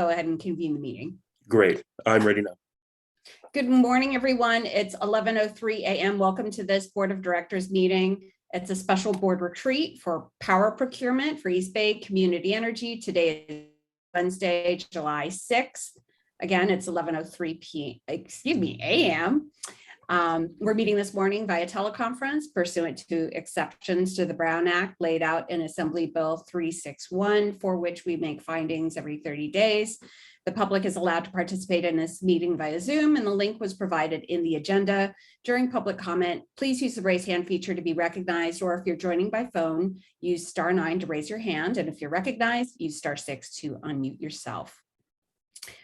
go ahead and convene the meeting. Great. I'm ready now. Good morning, everyone. It's 11:03 a.m. Welcome to this Board of Directors meeting. It's a special board retreat for power procurement for East Bay Community Energy. Today is Wednesday, July 6th. Again, it's 11:03 a.m. We're meeting this morning via teleconference pursuant to exceptions to the Brown Act laid out in Assembly Bill 361, for which we make findings every 30 days. The public is allowed to participate in this meeting via Zoom, and the link was provided in the agenda. During public comment, please use the raise hand feature to be recognized, or if you're joining by phone, use *9 to raise your hand, and if you're recognized, use *6 to unmute yourself.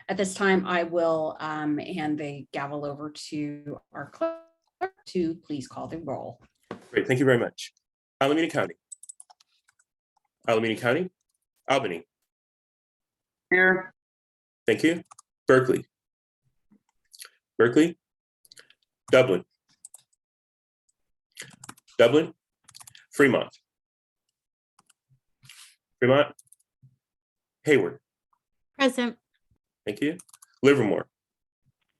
At this time, I will hand the gavel over to our clerk to please call the roll. Great. Thank you very much. Alameda County. Alameda County. Albany. Here. Thank you. Berkeley. Berkeley. Dublin. Dublin. Fremont. Fremont. Hayward. Present. Thank you. Livermore.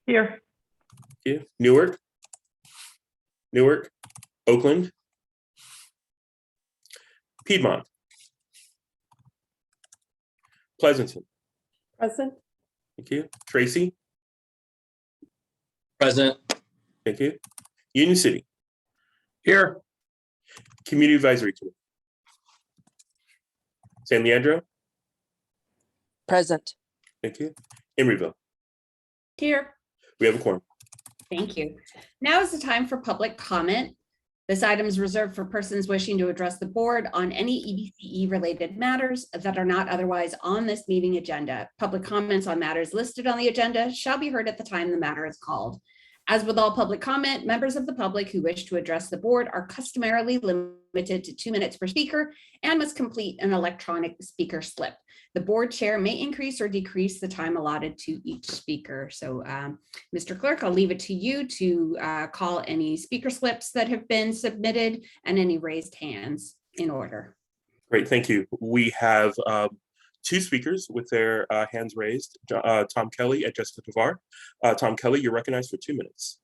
Here. Thank you. Newark. Newark. Oakland. Piedmont. Pleasanton. Present. Thank you. Tracy. Present. Thank you. Union City. Here. Community Advisory Committee. San Leandro. Present. Thank you. Emeryville. Here. We have a quorum. Thank you. Now is the time for public comment. This item is reserved for persons wishing to address the board on any EBCE related matters that are not otherwise on this meeting agenda. Public comments on matters listed on the agenda shall be heard at the time the matter is called. As with all public comment, members of the public who wish to address the board are customarily limited to 2 minutes per speaker and must complete an electronic speaker slip. The board chair may increase or decrease the time allotted to each speaker. So, Mr. Clerk, I'll leave it to you to call any speaker slips that have been submitted and any raised hands in order. Great, thank you. We have 2 speakers with their hands raised, Tom Kelly and Jessica Tovar. Tom Kelly, you're recognized for 2 minutes.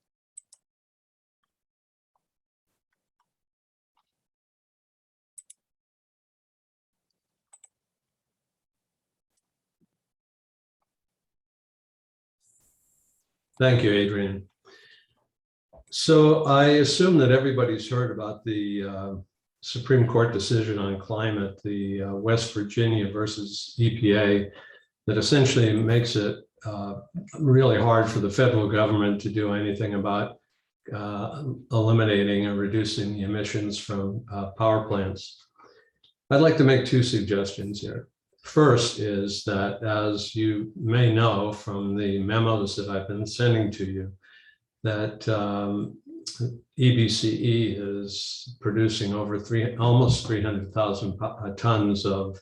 Thank you, Adrian. So I assume that everybody's heard about the Supreme Court decision on climate, the West Virginia versus EPA, that essentially makes it really hard for the federal government to do anything about eliminating or reducing the emissions from power plants. I'd like to make 2 suggestions here. First is that, as you may know from the memos that I've been sending to you, that EBCE is producing over almost 300,000 tons of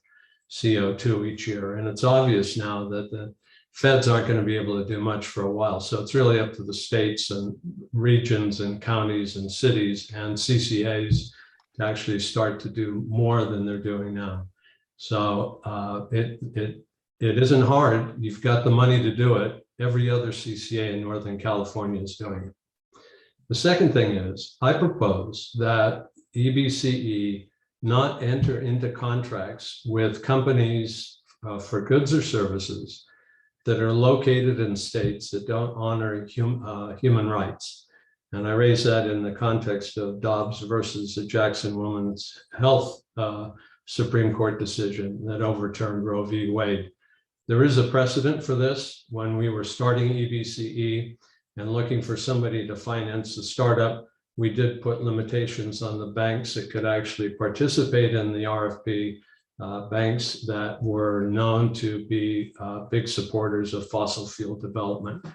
CO2 each year. And it's obvious now that the feds aren't going to be able to do much for a while. So it's really up to the states and regions and counties and cities and CCAs to actually start to do more than they're doing now. So it isn't hard. You've got the money to do it. Every other CCA in Northern California is doing it. The second thing is, I propose that EBCE not enter into contracts with companies for goods or services that are located in states that don't honor human rights. And I raise that in the context of Dobbs versus the Jackson Women's Health Supreme Court decision that overturned Roe v. Wade. There is a precedent for this. When we were starting EBCE and looking for somebody to finance the startup, we did put limitations on the banks that could actually participate in the RFP, banks that were known to be big supporters of fossil fuel development.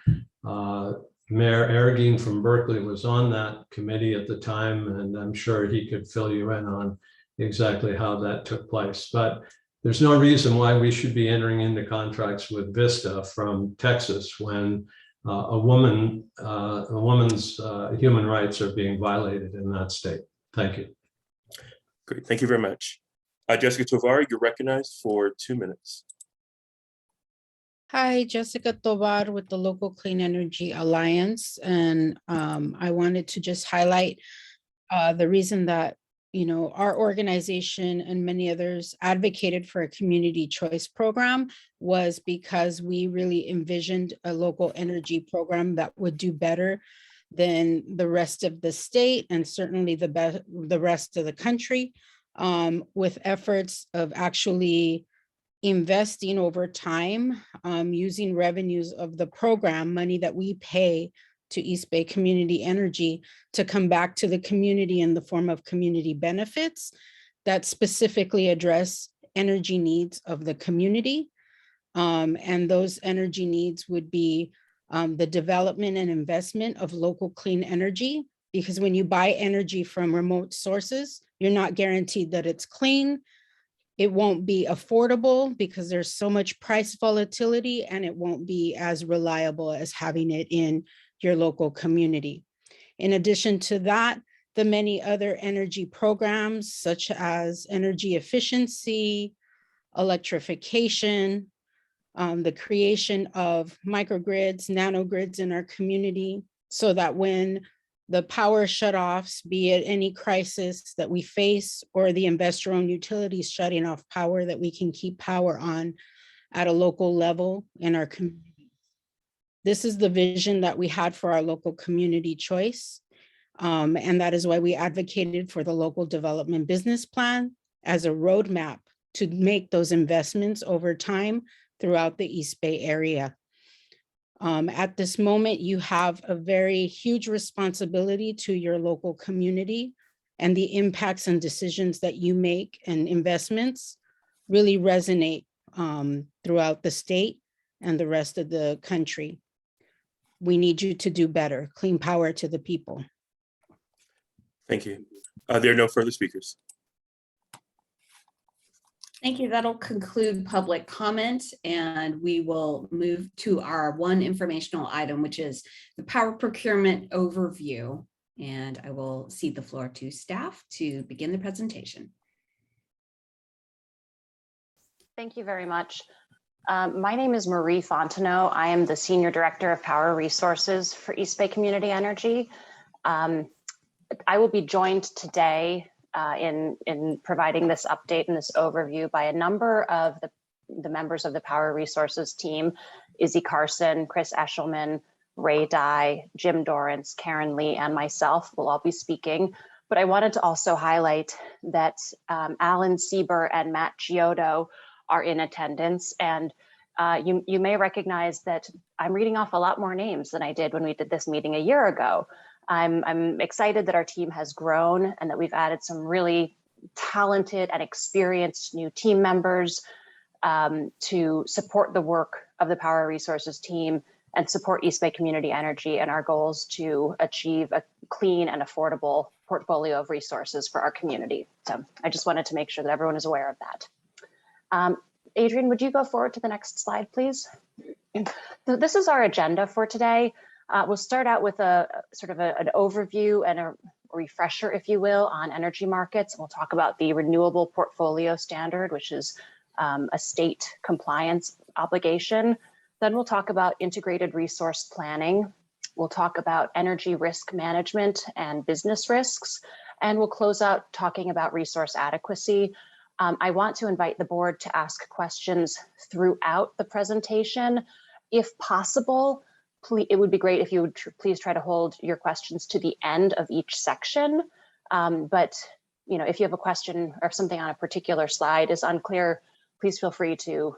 Mayor Arreguín from Berkeley was on that committee at the time, and I'm sure he could fill you in on exactly how that took place. But there's no reason why we should be entering into contracts with Vista from Texas when a woman's human rights are being violated in that state. Thank you. Great, thank you very much. Jessica Tovar, you're recognized for 2 minutes. Hi, Jessica Tovar with the Local Clean Energy Alliance. And I wanted to just highlight the reason that, our organization and many others advocated for a community choice program was because we really envisioned a local energy program that would do better than the rest of the state and certainly the rest of the country, with efforts of actually investing over time, using revenues of the program, money that we pay to East Bay Community Energy, to come back to the community in the form of community benefits that specifically address energy needs of the community. And those energy needs would be the development and investment of local clean energy, because when you buy energy from remote sources, you're not guaranteed that it's clean. It won't be affordable because there's so much price volatility, and it won't be as reliable as having it in your local community. In addition to that, the many other energy programs such as energy efficiency, electrification, the creation of microgrids, nanogrids in our community, so that when the power shutoffs, be it any crisis that we face or the investor-owned utilities shutting off power, that we can keep power on at a local level in our community. This is the vision that we had for our local community choice. And that is why we advocated for the local development business plan as a roadmap to make those investments over time throughout the East Bay area. At this moment, you have a very huge responsibility to your local community, and the impacts and decisions that you make and investments really resonate throughout the state and the rest of the country. We need you to do better. Clean power to the people. Thank you. There are no further speakers. Thank you. That'll conclude public comment, and we will move to our one informational item, which is the power procurement overview. And I will cede the floor to staff to begin the presentation. Thank you very much. My name is Marie Fontenot. I am the Senior Director of Power Resources for East Bay Community Energy. I will be joined today in providing this update and this overview by a number of the members of the Power Resources team: Izzy Carson, Chris Eshelman, Ray Dye, Jim Dorrance, Karen Lee, and myself will all be speaking. But I wanted to also highlight that Alan Sieber and Matt Giotto are in attendance. And you may recognize that I'm reading off a lot more names than I did when we did this meeting a year ago. I'm excited that our team has grown and that we've added some really talented and experienced new team members to support the work of the Power Resources team and support East Bay Community Energy and our goals to achieve a clean and affordable portfolio of resources for our community. So I just wanted to make sure that everyone is aware of that. Adrian, would you go forward to the next slide, please? So this is our agenda for today. We'll start out with an overview and a refresher, if you will, on energy markets. We'll talk about the Renewable Portfolio Standard, which is a state compliance obligation. Then we'll talk about integrated resource planning. We'll talk about energy risk management and business risks. And we'll close out talking about resource adequacy. I want to invite the board to ask questions throughout the presentation. If possible, it would be great if you would please try to hold your questions to the end of each section. But if you have a question or something on a particular slide is unclear, please feel free to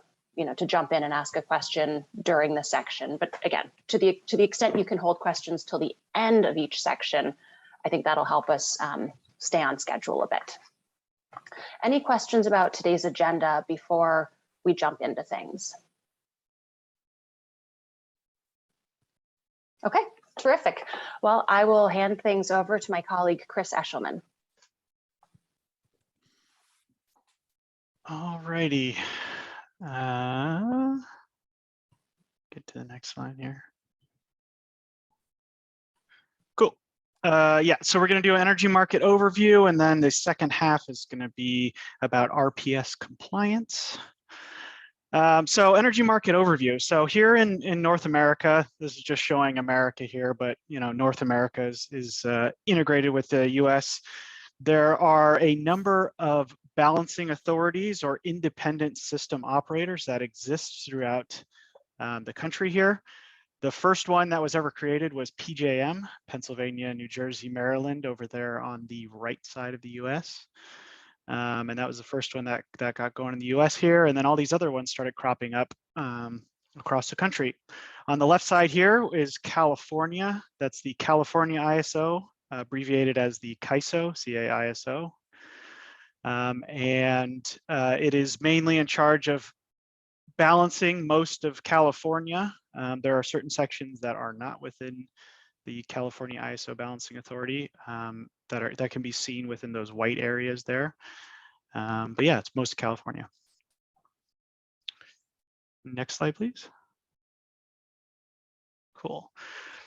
jump in and ask a question during the section. But again, to the extent you can hold questions till the end of each section, I think that'll help us stay on schedule a bit. Any questions about today's agenda before we jump into things? Okay, terrific. Well, I will hand things over to my colleague, Chris Eshelman. All righty. Get to the next slide here. Cool. Yeah, so we're going to do an energy market overview, and then the second half is going to be about RPS compliance. So energy market overview. So here in North America, this is just showing America here, but North America is integrated with the US. There are a number of balancing authorities or independent system operators that exist throughout the country here. The first one that was ever created was PJM, Pennsylvania, New Jersey, Maryland, over there on the right side of the US. And that was the first one that got going in the US here. And then all these other ones started cropping up across the country. On the left side here is California. That's the California ISO, abbreviated as the CAISO, C-A-I-S-O. And it is mainly in charge of balancing most of California. There are certain sections that are not within the California ISO Balancing Authority that can be seen within those white areas there. But yeah, it's most of California. Next slide, please. Cool.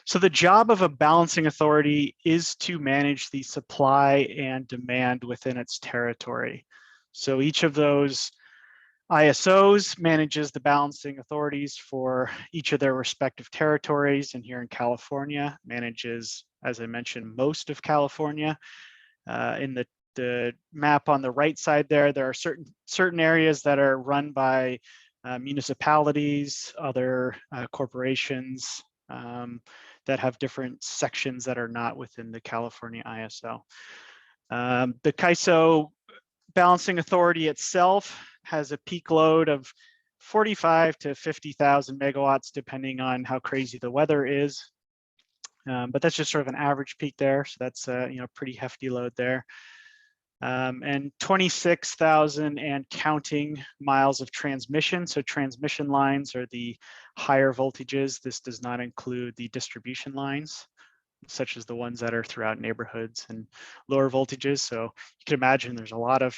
So the job of a balancing authority is to manage the supply and demand within its territory. So each of those ISOs manages the balancing authorities for each of their respective territories, and here in California manages, as I mentioned, most of California. In the map on the right side there are certain areas that are run by municipalities, other corporations that have different sections that are not within the California ISO. The CAISO Balancing Authority itself has a peak load of 45 to 50,000 megawatts, depending on how crazy the weather is. But that's just sort of an average peak there. So that's pretty hefty load there. And 26,000 and counting miles of transmission. So transmission lines are the higher voltages. This does not include the distribution lines, such as the ones that are throughout neighborhoods and lower voltages. So you can imagine there's a lot of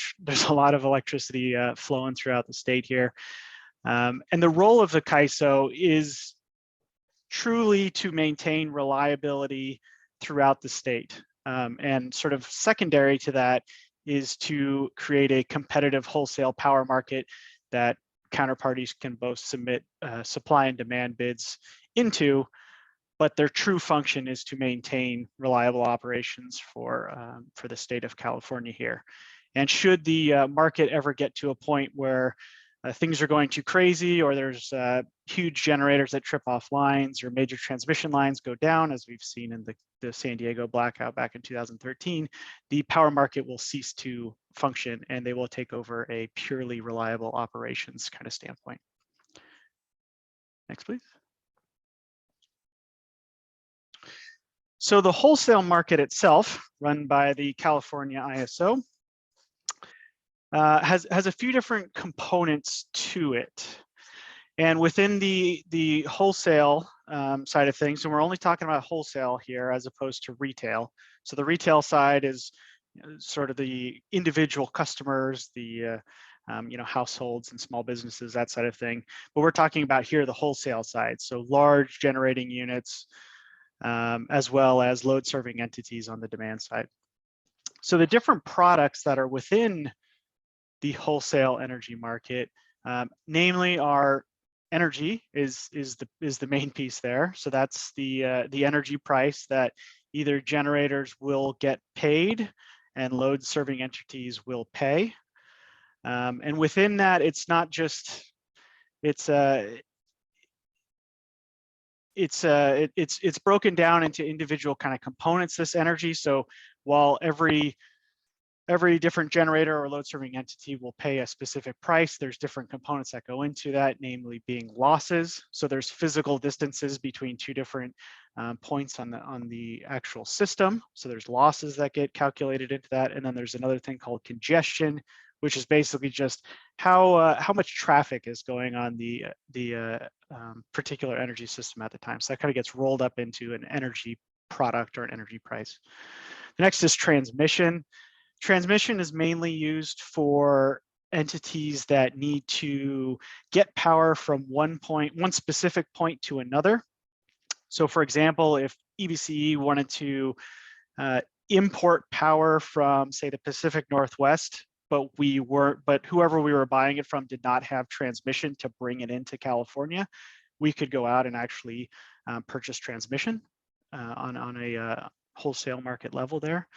electricity flowing throughout the state here. And the role of the CAISO is truly to maintain reliability throughout the state. And sort of secondary to that is to create a competitive wholesale power market that counterparties can both submit supply and demand bids into, but their true function is to maintain reliable operations for the state of California here. And should the market ever get to a point where things are going too crazy, or there's huge generators that trip off lines, or major transmission lines go down, as we've seen in the San Diego blackout back in 2013, the power market will cease to function and they will take over a purely reliable operations kind of standpoint. Next, please. So the wholesale market itself, run by the California ISO, has a few different components to it. And within the wholesale side of things, and we're only talking about wholesale here as opposed to retail. So the retail side is sort of the individual customers, the households and small businesses, that side of thing. But we're talking about here the wholesale side, so large generating units, as well as load serving entities on the demand side. So the different products that are within the wholesale energy market, namely our energy is the main piece there. So that's the energy price that either generators will get paid and load serving entities will pay. And within that, it's not just, it's broken down into individual kind of components, this energy. So while every different generator or load serving entity will pay a specific price, there's different components that go into that, namely being losses. So there's physical distances between two different points on the actual system. So there's losses that get calculated into that. And then there's another thing called congestion, which is basically just how much traffic is going on the particular energy system at the time. So that kind of gets rolled up into an energy product or an energy price. The next is transmission. Transmission is mainly used for entities that need to get power from one specific point to another. So for example, if EBCE wanted to import power from, say, the Pacific Northwest but whoever we were buying it from did not have transmission to bring it into California. We could go out and actually purchase transmission on a wholesale market level there.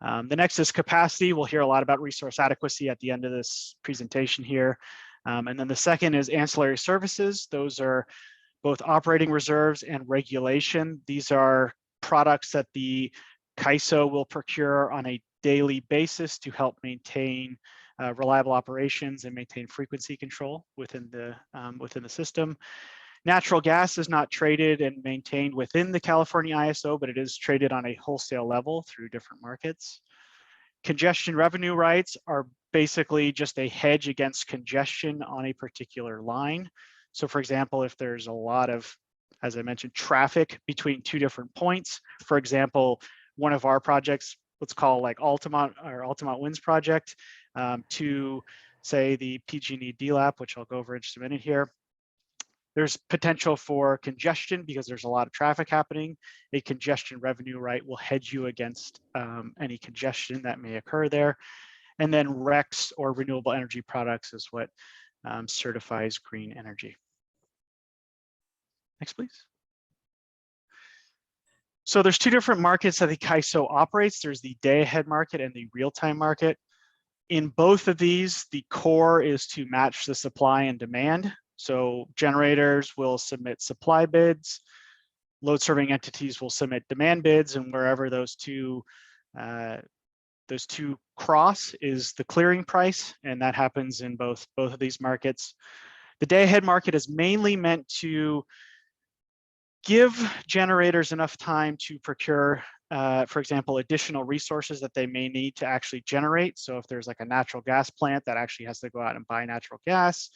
The next is capacity. We'll hear a lot about resource adequacy at the end of this presentation here. And then the second is ancillary services. Those are both operating reserves and regulation. These are products that the CAISO will procure on a daily basis to help maintain reliable operations and maintain frequency control within the system. Natural gas is not traded and maintained within the California ISO, but it is traded on a wholesale level through different markets. Congestion revenue rights are basically just a hedge against congestion on a particular line. So for example, if there's a lot of, as I mentioned, traffic between two different points, for example, one of our projects, let's call like Altamont Winds project, to say the PG&E DLAP, which I'll go over in just a minute here. There's potential for congestion because there's a lot of traffic happening. A congestion revenue right will hedge you against any congestion that may occur there. And then RECs, or renewable energy products, is what certifies green energy. Next, please. So there's two different markets that the CAISO operates. There's the day-ahead market and the real-time market. In both of these, the core is to match the supply and demand. So generators will submit supply bids, load serving entities will submit demand bids, and wherever those two cross is the clearing price, and that happens in both of these markets. The day-ahead market is mainly meant to give generators enough time to procure, for example, additional resources that they may need to actually generate. So if there's like a natural gas plant that actually has to go out and buy natural gas,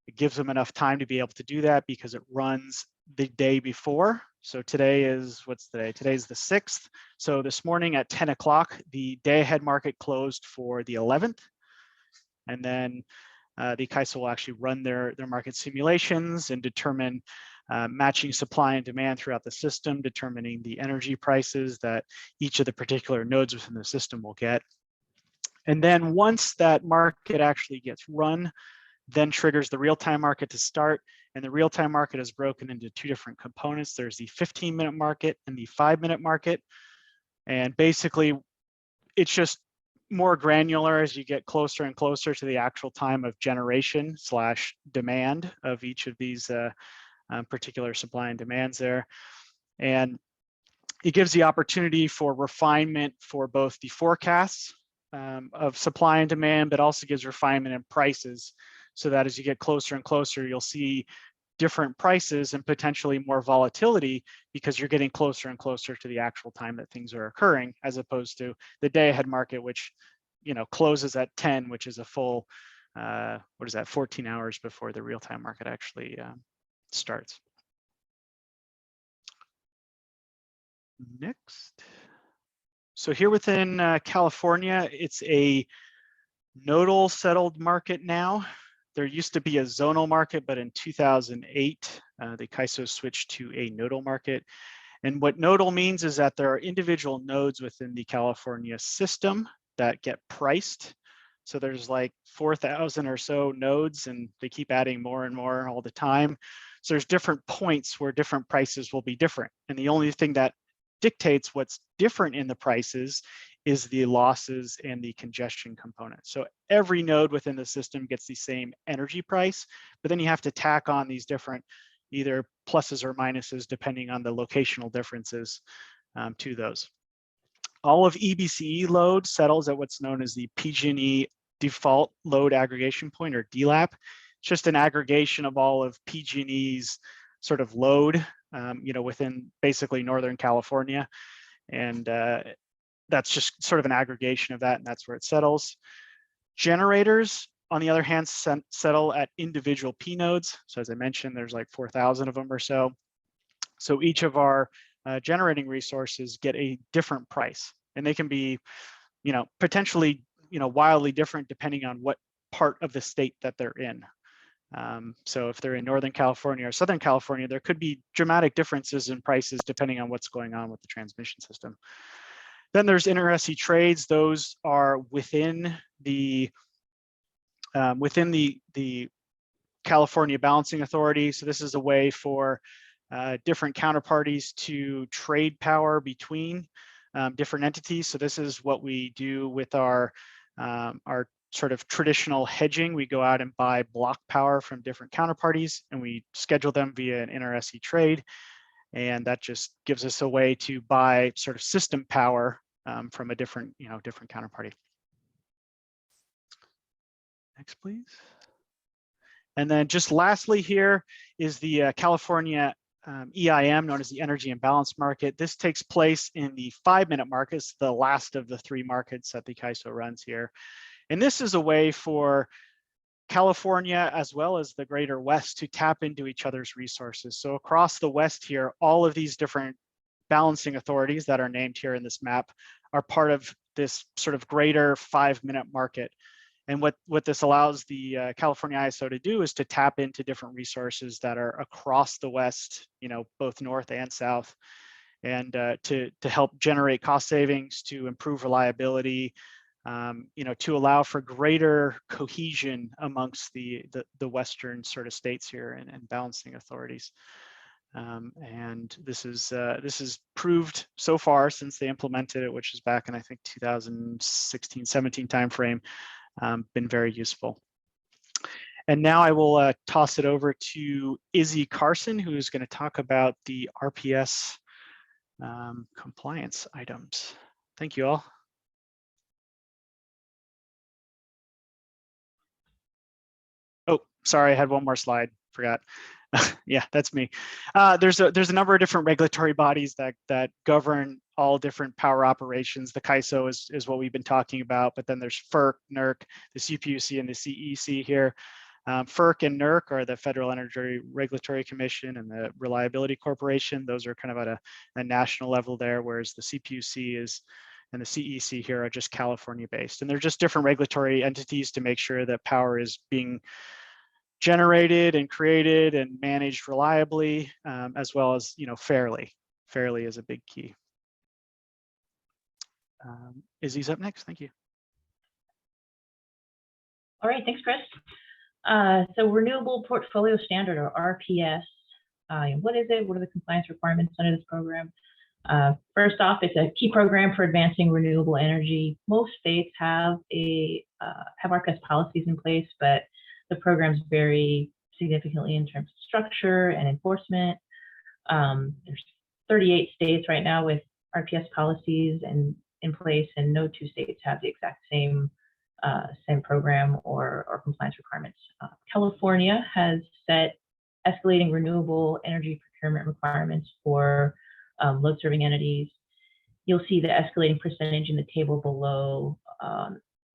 it gives them enough time to be able to do that because it runs the day before. So today is, what's today? Today's the 6th. So this morning at 10 o'clock, the day-ahead market closed for the 11th. And then the CAISO will actually run their market simulations and determine matching supply and demand throughout the system, determining the energy prices that each of the particular nodes within the system will get. And then once that market actually gets run, then triggers the real-time market to start. And the real-time market is broken into two different components. There's the 15-minute market and the 5-minute market. And basically, it's just more granular as you get closer and closer to the actual time of generation / demand of each of these particular supply and demands there. And it gives the opportunity for refinement for both the forecasts of supply and demand, but also gives refinement in prices, so that as you get closer and closer, you'll see different prices and potentially more volatility because you're getting closer and closer to the actual time that things are occurring, as opposed to the day-ahead market, which closes at 10, which is a full 14 hours before the real-time market actually starts. Next. So here within California, it's a nodal settled market now. There used to be a zonal market, but in 2008, the CAISO switched to a nodal market. And what nodal means is that there are individual nodes within the California system that get priced. So there's like 4,000 or so nodes, and they keep adding more and more all the time. So there's different points where different prices will be different. And the only thing that dictates what's different in the prices is the losses and the congestion component. So every node within the system gets the same energy price, but then you have to tack on these different either pluses or minuses depending on the locational differences to those. All of EBCE load settles at what's known as the PG&E default load aggregation point, or DLAP. It's just an aggregation of all of PG&E's sort of load, within basically Northern California. And that's just sort of an aggregation of that, and that's where it settles. Generators, on the other hand, settle at individual P nodes. So as I mentioned, there's like 4,000 of them or so. So each of our generating resources get a different price, and they can be, potentially, wildly different depending on what part of the state that they're in. So if they're in Northern California or Southern California, there could be dramatic differences in prices depending on what's going on with the transmission system. Then there's inter-SE trades. Those are within the California Balancing Authority. So this is a way for different counterparties to trade power between different entities. So this is what we do with our sort of traditional hedging. We go out and buy block power from different counterparties, and we schedule them via an inter-SE trade. And that just gives us a way to buy sort of system power from a different counterparty. Next, please. And then just lastly here is the California EIM, known as the Energy Imbalance Market. This takes place in the 5-minute markets, the last of the 3 markets that the CAISO runs here. And this is a way for California, as well as the greater West, to tap into each other's resources. So across the West here, all of these different balancing authorities that are named here in this map are part of this sort of greater 5-minute market. And what this allows the California ISO to do is to tap into different resources that are across the West, both North and South, and to help generate cost savings, to improve reliability, to allow for greater cohesion amongst the Western sort of states here and balancing authorities. And this is proved so far since they implemented it, which is back in, I think, 2016-17 timeframe, been very useful. And now I will toss it over to Izzy Carson, who is going to talk about the RPS compliance items. Thank you all. Oh, sorry, I had one more slide, forgot. Yeah, that's me. There's a number of different regulatory bodies that govern all different power operations. The CAISO is what we've been talking about, but then there's FERC, NERC, the CPUC, and the CEC here. FERC and NERC are the Federal Energy Regulatory Commission and the Reliability Corporation. Those are kind of at a national level there, whereas the CPUC and the CEC here are just California based. And they're just different regulatory entities to make sure that power is being generated and created and managed reliably, as well as fairly. Fairly is a big key. Izzy's up next. Thank you. All right, thanks, Chris. So Renewable Portfolio Standard, or RPS. What is it? What are the compliance requirements under this program? First off, it's a key program for advancing renewable energy. Most states have RPS policies in place, but the programs vary significantly in terms of structure and enforcement. There's 38 states right now with RPS policies in place, and no 2 states have the exact same program or compliance requirements. California has set escalating renewable energy procurement requirements for load-serving entities. You'll see the escalating percentage in the table below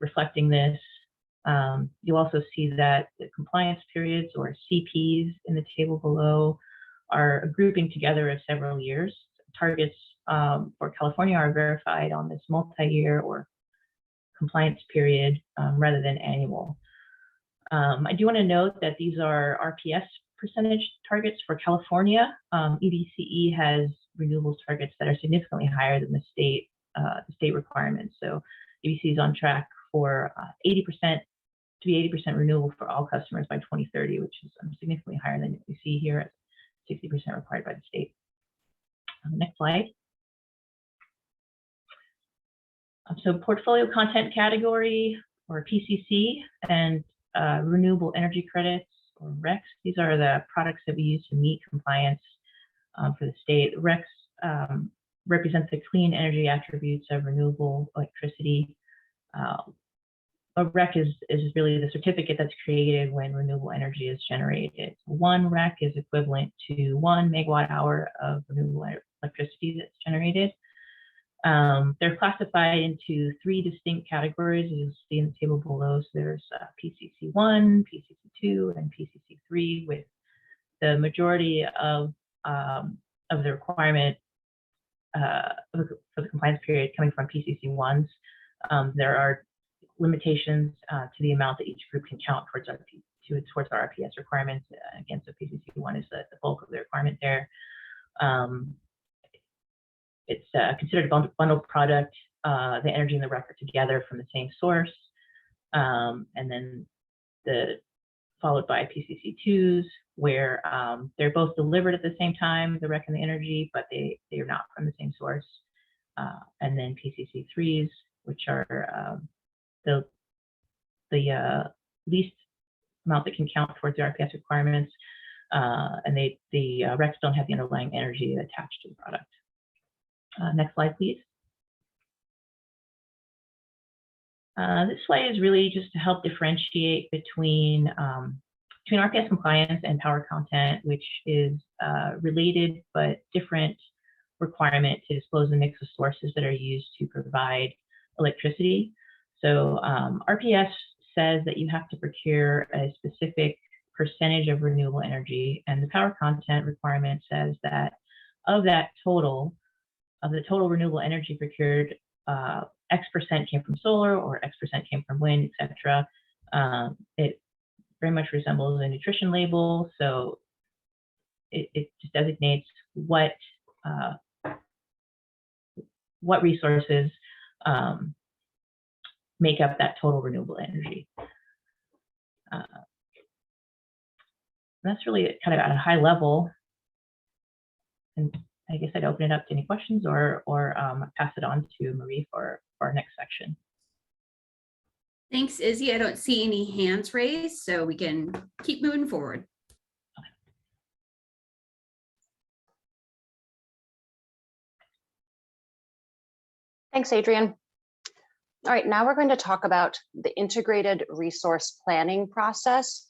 reflecting this. You'll also see that the compliance periods, or CPs, in the table below are a grouping together of several years. Targets for California are verified on this multi-year or compliance period rather than annual. I do want to note that these are RPS percentage targets for California. EBCE has renewables targets that are significantly higher than the state requirements. So EBCE is on track for 80% to be 80% renewable for all customers by 2030, which is significantly higher than we see here at 60% required by the state. Next slide. So portfolio content category, or PCC, and renewable energy credits, or RECs. These are the products that we use to meet compliance for the state. RECs represent the clean energy attributes of renewable electricity. A REC is really the certificate that's created when renewable energy is generated. One REC is equivalent to 1 megawatt hour of renewable electricity that's generated. They're classified into 3 distinct categories, as you'll see in the table below. So there's PCC1, PCC2, and PCC3, with the majority of the requirement for the compliance period coming from PCC1s. There are limitations to the amount that each group can count towards our RPS requirements. Again, so PCC1 is the bulk of the requirement there. it's considered a bundled product, the energy and the REC are together from the same source. And then followed by PCC2s, where they're both delivered at the same time, the REC and the energy, but they are not from the same source. And then PCC3s, which are the least amount that can count towards the RPS requirements, and the RECs don't have the underlying energy attached to the product. Next slide, please. This slide is really just to help differentiate between RPS compliance and power content, which is related but different requirement to disclose the mix of sources that are used to provide electricity. So RPS says that you have to procure a specific percentage of renewable energy, and the power content requirement says that of the total renewable energy procured, X% came from solar or X% came from wind, etc. It very much resembles a nutrition label, so it just designates what resources make up that total renewable energy. That's really kind of at a high level. And I guess I'd open it up to any questions or pass it on to Marie for our next section. Thanks, Izzy. I don't see any hands raised, so we can keep moving forward. Thanks, Adrian. All right, now we're going to talk about the integrated resource planning process,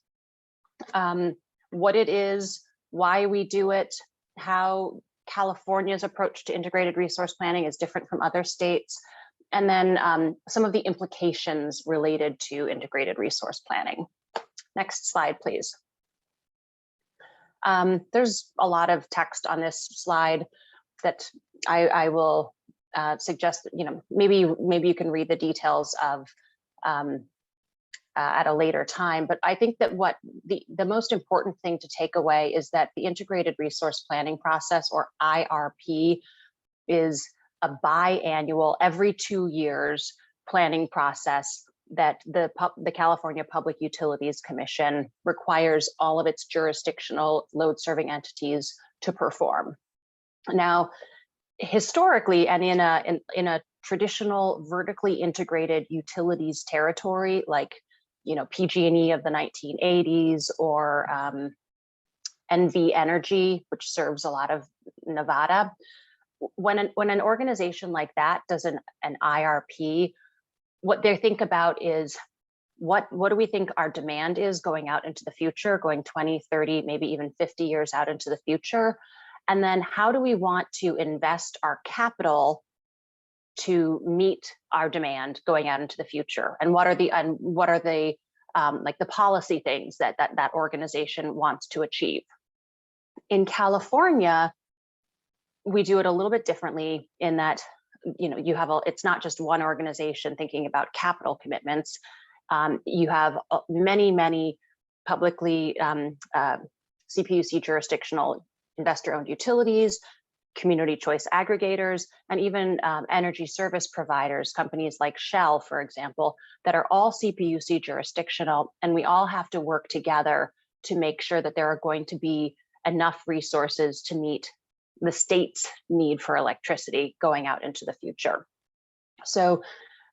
what it is, why we do it, how California's approach to integrated resource planning is different from other states, and then some of the implications related to integrated resource planning. Next slide, please. There's a lot of text on this slide that I will suggest, maybe you can read the details of at a later time. But I think that what the most important thing to take away is that the integrated resource planning process, or IRP, is a biannual, every 2 years planning process that the California Public Utilities Commission requires all of its jurisdictional load serving entities to perform. Now, historically, and in a traditional vertically integrated utilities territory, like PG&E of the 1980s, or NV Energy, which serves a lot of Nevada, when an organization like that does an IRP, what they think about is what do we think our demand is going out into the future, going 20, 30, maybe even 50 years out into the future. And then how do we want to invest our capital to meet our demand going out into the future? And what are the like the policy things that organization wants to achieve? In California, we do it a little bit differently in that, you have it's not just one organization thinking about capital commitments. You have many publicly CPUC jurisdictional investor-owned utilities, community choice aggregators, and even energy service providers, companies like Shell, for example, that are all CPUC jurisdictional, and we all have to work together to make sure that there are going to be enough resources to meet the state's need for electricity going out into the future. So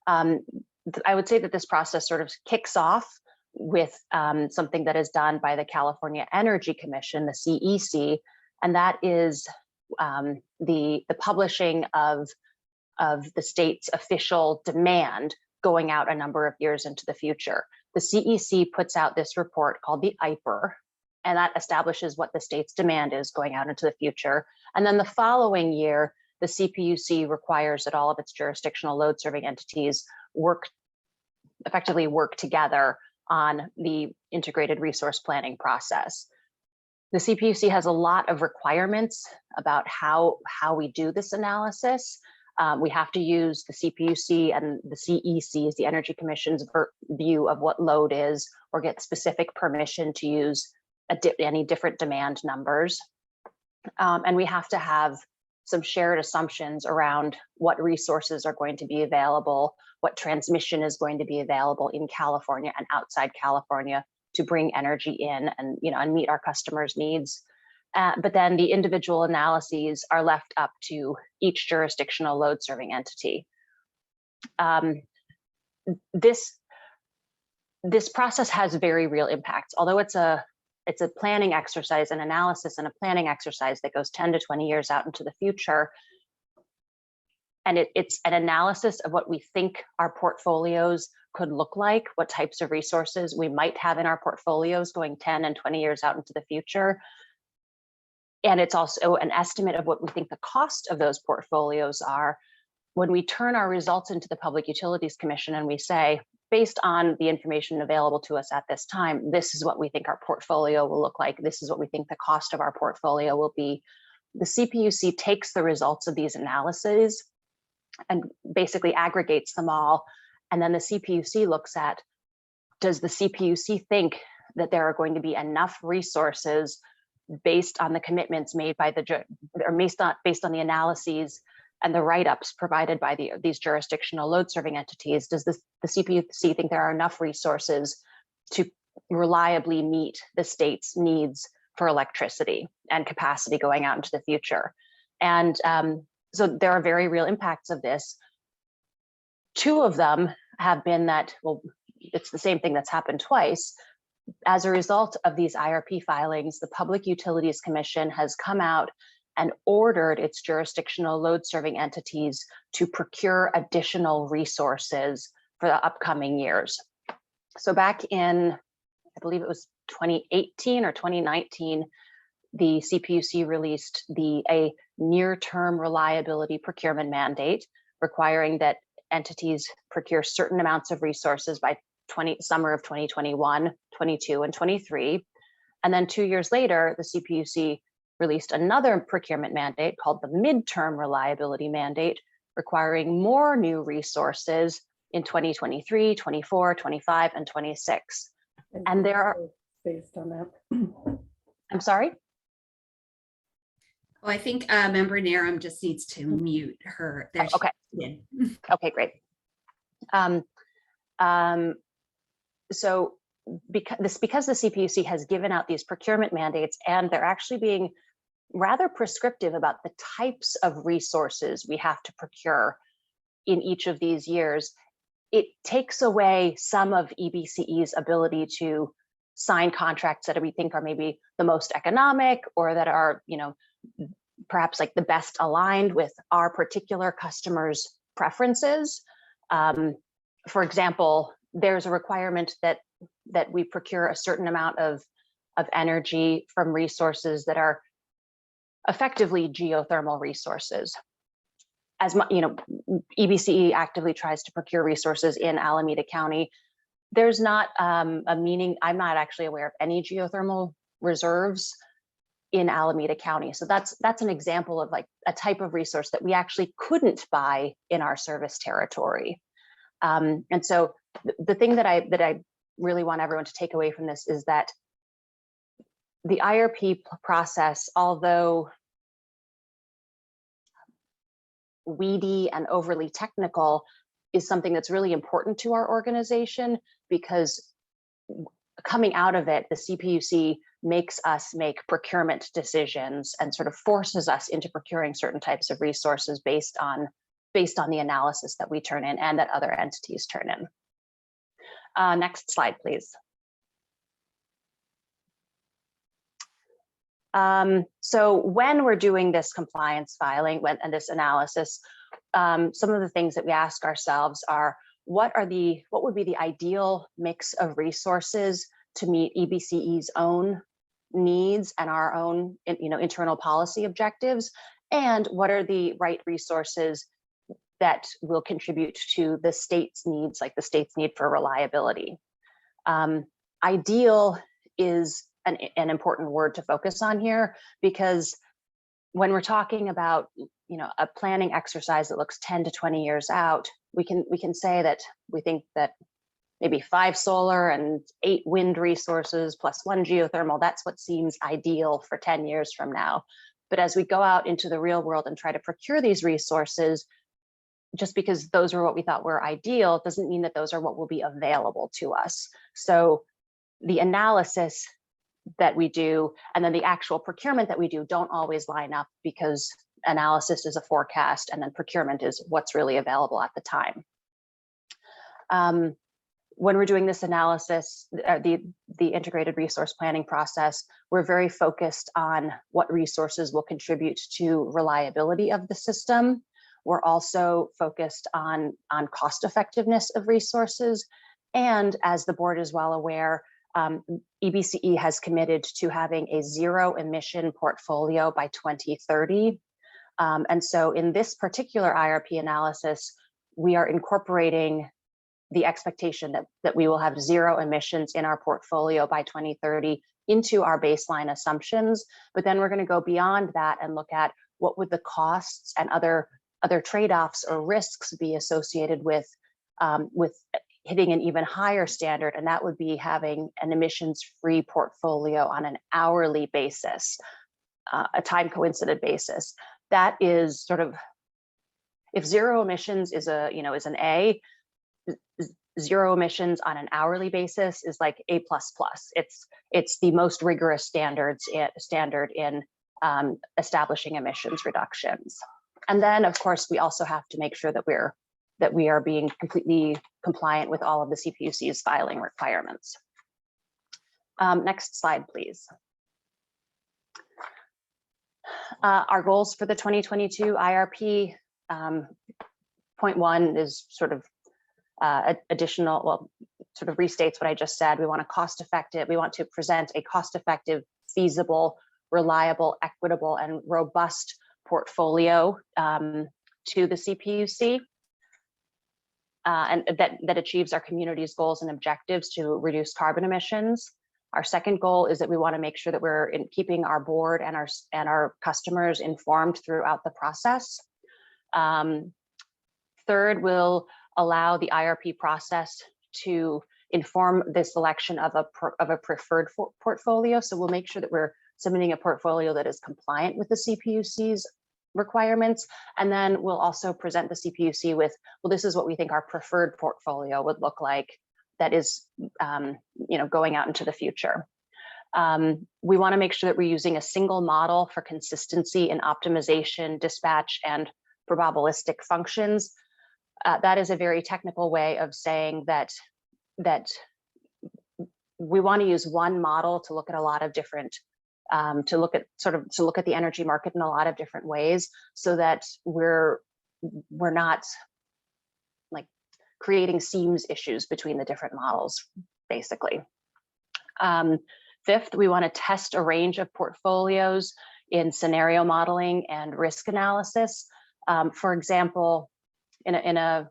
I would say that this process sort of kicks off with something that is done by the California Energy Commission, the CEC, and that is the publishing of the state's official demand going out a number of years into the future. The CEC puts out this report called the IPER, and that establishes what the state's demand is going out into the future. And then the following year, the CPUC requires that all of its jurisdictional load serving entities effectively work together on the integrated resource planning process. The CPUC has a lot of requirements about how we do this analysis. We have to use the CPUC and the CEC's, the Energy Commission's view of what load is, or get specific permission to use any different demand numbers. And we have to have some shared assumptions around what resources are going to be available, what transmission is going to be available in California and outside California to bring energy in and, and meet our customers' needs. But then the individual analyses are left up to each jurisdictional load serving entity. This process has very real impacts, although it's a planning exercise, an analysis and a planning exercise that goes 10 to 20 years out into the future. And it's an analysis of what we think our portfolios could look like, what types of resources we might have in our portfolios going 10 and 20 years out into the future. And it's also an estimate of what we think the cost of those portfolios are. When we turn our results into the Public Utilities Commission and we say, based on the information available to us at this time, this is what we think our portfolio will look like. This is what we think the cost of our portfolio will be. The CPUC takes the results of these analyses and basically aggregates them all. And then the CPUC looks at, does the CPUC think that there are going to be enough resources based on the commitments made by or based on the analyses and the write-ups provided by these jurisdictional load serving entities? Does the CPUC think there are enough resources to reliably meet the state's needs for electricity and capacity going out into the future? And so there are very real impacts of this. Two of them have been that, well, it's the same thing that's happened twice. As a result of these IRP filings, the Public Utilities Commission has come out and ordered its jurisdictional load serving entities to procure additional resources for the upcoming years. So back in, I believe it was 2018 or 2019, the CPUC released a near-term reliability procurement mandate requiring that entities procure certain amounts of resources by summer of 2021, 22, and 23. And then 2 years later, the CPUC released another procurement mandate called the midterm reliability mandate, requiring more new resources in 2023, 24, 25, and 26. And there are, based on that. I'm sorry? Oh, I think Member Narum just needs to mute her. There Okay. Okay, great. So because the CPUC has given out these procurement mandates and they're actually being rather prescriptive about the types of resources we have to procure in each of these years, it takes away some of EBCE's ability to sign contracts that we think are maybe the most economic or that are, perhaps like the best aligned with our particular customers' preferences. For example, there's a requirement that we procure a certain amount of energy from resources that are effectively geothermal resources. As EBCE actively tries to procure resources in Alameda County. There's not I'm not actually aware of any geothermal reserves in Alameda County. So that's an example of like a type of resource that we actually couldn't buy in our service territory. And so the thing that I really want everyone to take away from this is that the IRP process, although weedy and overly technical, is something that's really important to our organization, because coming out of it, the CPUC makes us make procurement decisions and sort of forces us into procuring certain types of resources based on the analysis that we turn in and that other entities turn in. Next slide, please. So when we're doing this compliance filing and this analysis, some of the things that we ask ourselves are, what would be the ideal mix of resources to meet EBCE's own needs and our own internal policy objectives, and what are the right resources that will contribute to the state's needs, like the state's need for reliability. Ideal is an important word to focus on here, because when we're talking about a planning exercise that looks 10 to 20 years out, we can say that we think that maybe 5 solar and 8 wind resources plus 1 geothermal, that's what seems ideal for 10 years from now. But as we go out into the real world and try to procure these resources, just because those were what we thought were ideal doesn't mean that those are what will be available to us. So the analysis that we do and then the actual procurement that we do don't always line up, because analysis is a forecast and then procurement is what's really available at the time. When we're doing this analysis, the integrated resource planning process, we're very focused on what resources will contribute to reliability of the system. We're also focused on cost effectiveness of resources. And as the board is well aware, EBCE has committed to having a zero emission portfolio by 2030. And so in this particular IRP analysis, we are incorporating the expectation that we will have zero emissions in our portfolio by 2030 into our baseline assumptions. But then we're going to go beyond that and look at what would the costs and other trade-offs or risks be associated with hitting an even higher standard, and that would be having an emissions-free portfolio on an hourly basis, a time coincident basis. That is sort of, if zero emissions is an A, zero emissions on an hourly basis is like A++. It's the most rigorous standard in establishing emissions reductions. And then, of course, we also have to make sure that we are being completely compliant with all of the CPUC's filing requirements. Next slide, please. Our goals for the 2022 IRP, point one is sort of additional, well, sort of restates what I just said. We want to present a cost-effective, feasible, reliable, equitable, and robust portfolio to the CPUC. And that achieves our community's goals and objectives to reduce carbon emissions. Our second goal is that we want to make sure that we're keeping our board and our customers informed throughout the process. Third, we'll allow the IRP process to inform the selection of a preferred portfolio. So we'll make sure that we're submitting a portfolio that is compliant with the CPUC's requirements. And then we'll also present the CPUC with, well, this is what we think our preferred portfolio would look like that is, going out into the future. We want to make sure that we're using a single model for consistency in optimization, dispatch, and probabilistic functions. That is a very technical way of saying that we want to use one model to look at a lot of different to look at the energy market in a lot of different ways, so that we're not like creating seams issues between the different models, basically. Fifth, we want to test a range of portfolios in scenario modeling and risk analysis. For example, in a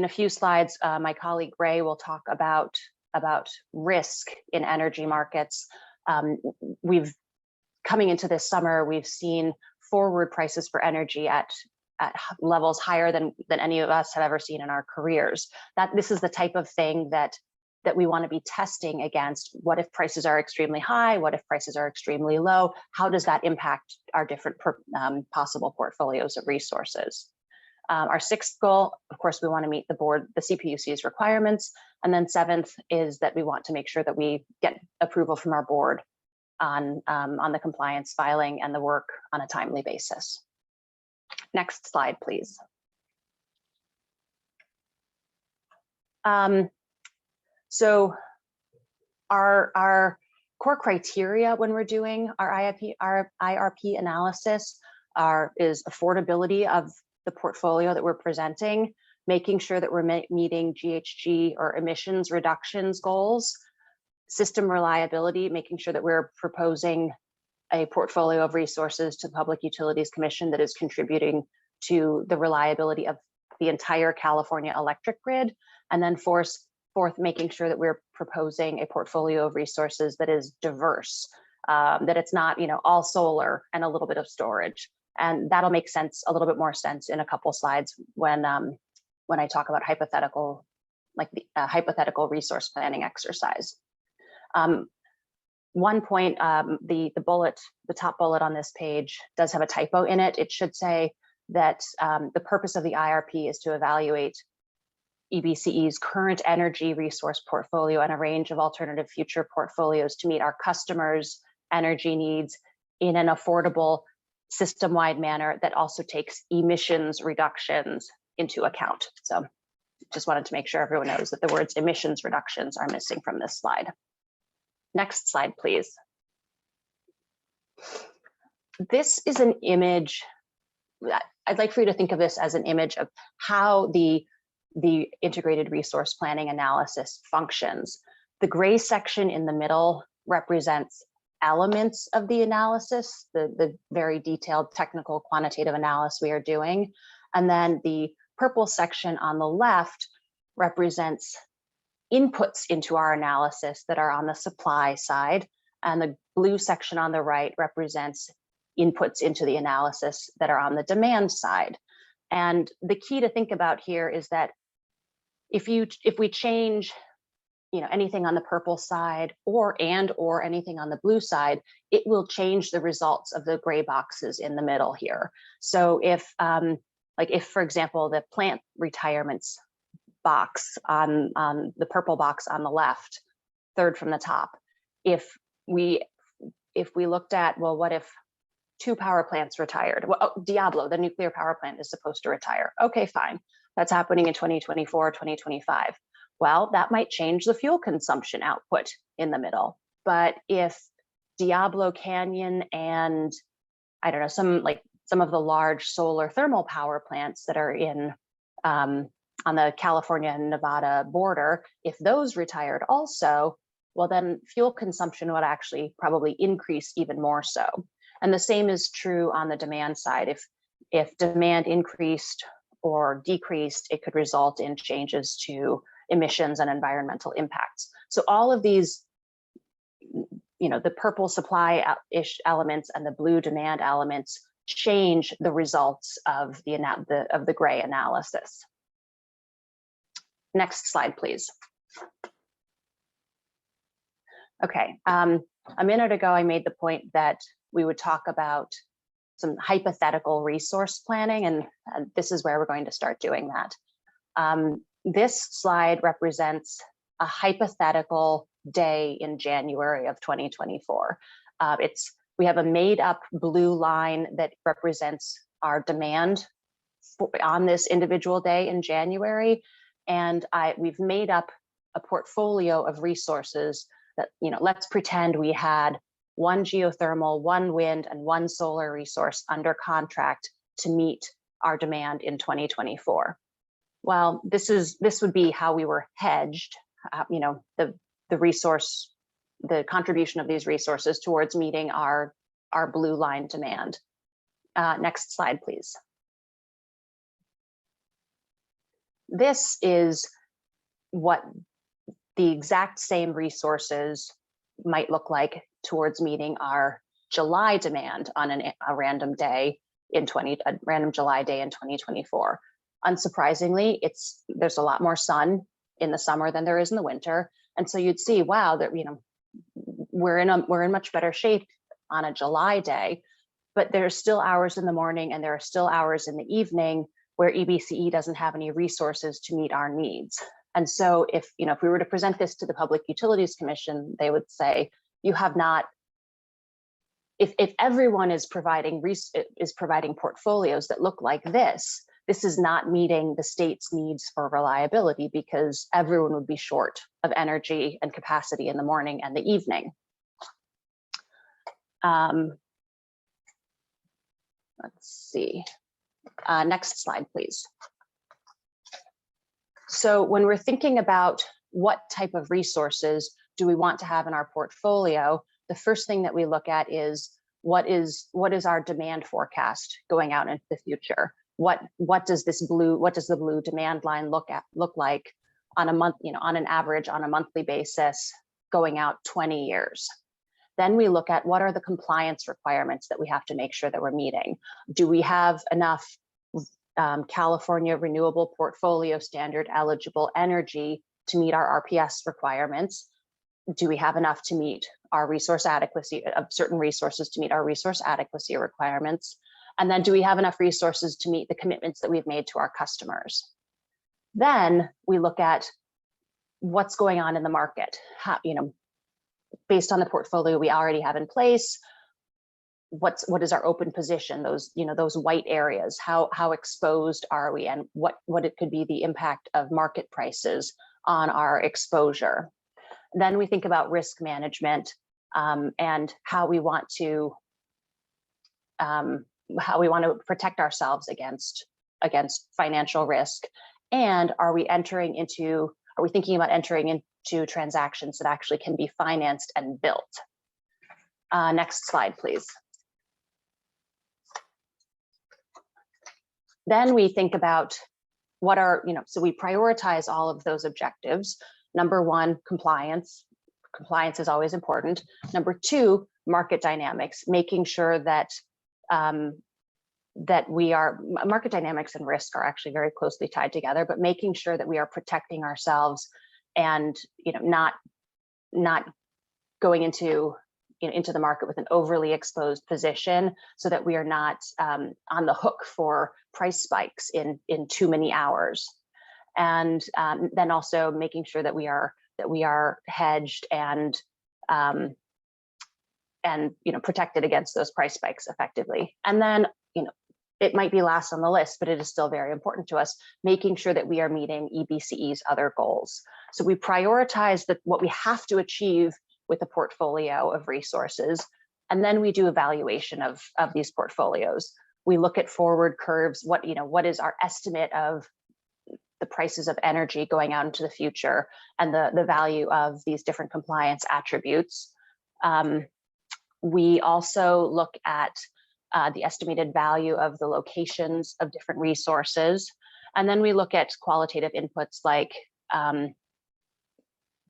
few slides, my colleague Ray will talk about risk in energy markets. Coming into this summer, we've seen forward prices for energy at levels higher than any of us have ever seen in our careers. This is the type of thing that we want to be testing against. What if prices are extremely high? What if prices are extremely low? How does that impact our different possible portfolios of resources? Our sixth goal, of course, we want to meet the CPUC's requirements. And then seventh is that we want to make sure that we get approval from our board on the compliance filing and the work on a timely basis. Next slide, please. So our core criteria when we're doing our IRP analysis is affordability of the portfolio that we're presenting, making sure that we're meeting GHG or emissions reductions goals, system reliability, making sure that we're proposing a portfolio of resources to the Public Utilities Commission that is contributing to the reliability of the entire California electric grid, and then fourth, making sure that we're proposing a portfolio of resources that is diverse, that it's not all solar and a little bit of storage. And that'll make sense, a little bit more sense in a couple slides when I talk about hypothetical resource planning exercise. One point, the top bullet on this page does have a typo in it. It should say that the purpose of the IRP is to evaluate EBCE's current energy resource portfolio and a range of alternative future portfolios to meet our customers' energy needs in an affordable, system-wide manner that also takes emissions reductions into account. So just wanted to make sure everyone knows that the words emissions reductions are missing from this slide. Next slide, please. This is an image. I'd like for you to think of this as an image of how the integrated resource planning analysis functions. The gray section in the middle represents elements of the analysis, the very detailed technical quantitative analysis we are doing. And then the purple section on the left represents inputs into our analysis that are on the supply side. And the blue section on the right represents inputs into the analysis that are on the demand side. And the key to think about here is that if we change anything on the purple side or anything on the blue side, it will change the results of the gray boxes in the middle here. So if for example, the plant retirements box on the purple box on the left, third from the top, if we looked at, well, what if 2 power plants retired? Well, Diablo, the nuclear power plant, is supposed to retire. Okay, fine. That's happening in 2024, 2025. Well, that might change the fuel consumption output in the middle. But if Diablo Canyon and I don't know, some of the large solar thermal power plants that are in on the California and Nevada border, if those retired also, well, then fuel consumption would actually probably increase even more so. And the same is true on the demand side. If demand increased or decreased, it could result in changes to emissions and environmental impacts. So all of these, the purple supply-ish elements and the blue demand elements change the results of the gray analysis. Next slide, please. Okay, a minute ago, I made the point that we would talk about some hypothetical resource planning, and this is where we're going to start doing that. This slide represents a hypothetical day in January of 2024. We have a made up blue line that represents our demand on this individual day in January. And we've made up a portfolio of resources that, let's pretend we had 1 geothermal, 1 wind, and 1 solar resource under contract to meet our demand in 2024. Well, this would be how we were hedged, the contribution of these resources towards meeting our blue line demand. Next slide, please. This is what the exact same resources might look like towards meeting our July demand on a random day a random July day in 2024. Unsurprisingly, there's a lot more sun in the summer than there is in the winter, and so you'd see, wow, that we're in much better shape on a July day, but there's still hours in the morning and there are still hours in the evening where EBCE doesn't have any resources to meet our needs. And so if we were to present this to the Public Utilities Commission, they would say, you have not, if everyone is providing portfolios that look like this is not meeting the state's needs for reliability, because everyone would be short of energy and capacity in the morning and the evening. Let's see. Next slide, please. So when we're thinking about what type of resources do we want to have in our portfolio, the first thing that we look at is what is our demand forecast going out into the future? What does the blue demand line look like on a month, on an average, on a monthly basis going out 20 years? Then we look at what are the compliance requirements that we have to make sure that we're meeting. Do we have enough California Renewable Portfolio Standard eligible energy to meet our RPS requirements? do we have enough to meet our resource adequacy of certain resources to meet our resource adequacy requirements? And then do we have enough resources to meet the commitments that we've made to our customers? Then we look at what's going on in the market. How, based on the portfolio we already have in place, what is our open position? Those those white areas. How exposed are we, and what it could be the impact of market prices on our exposure. Then we think about risk management and how we want to protect ourselves against financial risk. And are we thinking about entering into transactions that actually can be financed and built? Next slide, please. Then we think about what are, so we prioritize all of those objectives. Number one, compliance. Compliance is always important. Number two, market dynamics, making sure that market dynamics and risk are actually very closely tied together, but making sure that we are protecting ourselves and not going into the market with an overly exposed position, so that we are not on the hook for price spikes in too many hours. And then also making sure that we are hedged and protected against those price spikes effectively. And then it might be last on the list, but it is still very important to us, making sure that we are meeting EBCE's other goals. So we prioritize what we have to achieve with a portfolio of resources, and then we do evaluation of these portfolios. We look at forward curves. What is our estimate of the prices of energy going out into the future, and the value of these different compliance attributes. We also look at the estimated value of the locations of different resources. And then we look at qualitative inputs like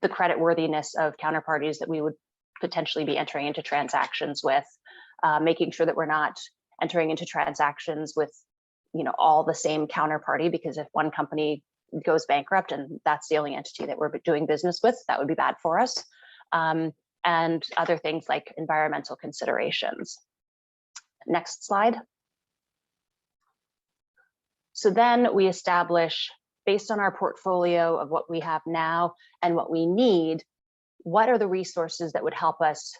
the creditworthiness of counterparties that we would potentially be entering into transactions with, making sure that we're not entering into transactions with all the same counterparty, because if one company goes bankrupt and that's the only entity that we're doing business with, that would be bad for us. And other things like environmental considerations. Next slide. So then we establish, based on our portfolio of what we have now and what we need, what are the resources that would help us,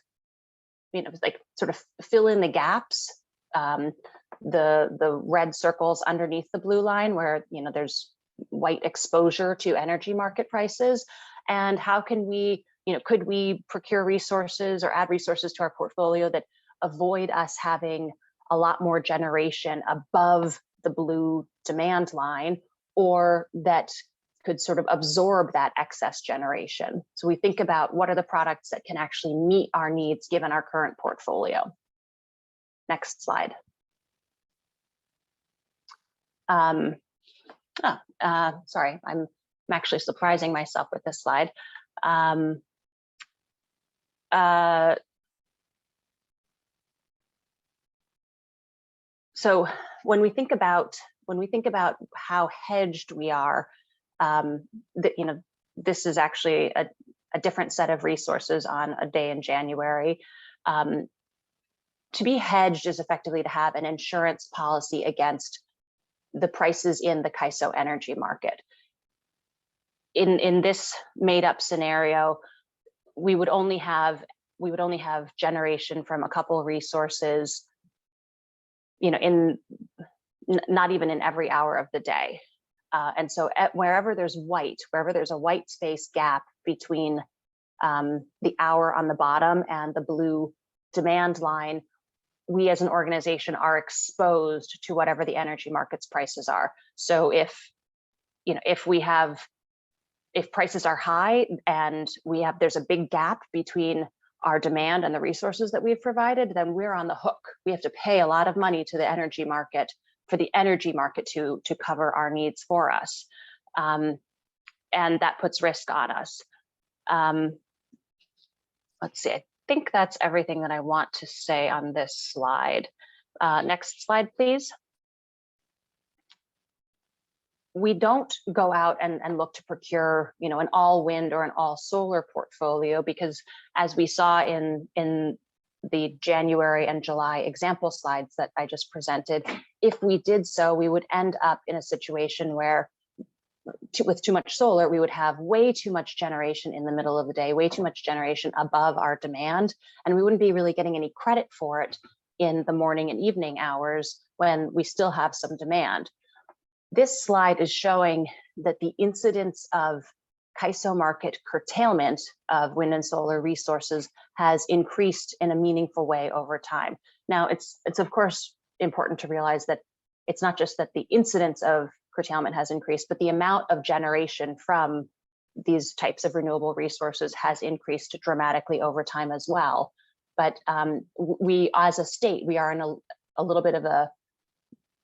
sort of fill in the gaps, the red circles underneath the blue line where there's white exposure to energy market prices, and how can we, could we procure resources or add resources to our portfolio that avoid us having a lot more generation above the blue demand line, or that could sort of absorb that excess generation. So we think about what are the products that can actually meet our needs given our current portfolio. Next slide. Sorry, I'm actually surprising myself with this slide. So when we think about how hedged we are, this is actually a different set of resources on a day in January. To be hedged is effectively to have an insurance policy against the prices in the CAISO energy market. In this made up scenario, we would only have generation from a couple resources, not even in every hour of the day. And so wherever there's a white space gap between the hour on the bottom and the blue demand line, we as an organization are exposed to whatever the energy markets prices are. So if prices are high and there's a big gap between our demand and the resources that we've provided, then we're on the hook. We have to pay a lot of money to the energy market for the energy market to cover our needs for us. And that puts risk on us. Let's see, I think that's everything that I want to say on this slide. Next slide, please. we don't go out and look to procure, an all wind or an all solar portfolio, because as we saw in the January and July example slides that I just presented, if we did so, we would end up in a situation where with too much solar, we would have way too much generation in the middle of the day, way too much generation above our demand, and we wouldn't be really getting any credit for it in the morning and evening hours when we still have some demand. This slide is showing that the incidence of CAISO market curtailment of wind and solar resources has increased in a meaningful way over time. Now, it's of course important to realize that it's not just that the incidence of curtailment has increased, but the amount of generation from these types of renewable resources has increased dramatically over time as well. But we, as a state, we are in a little bit of a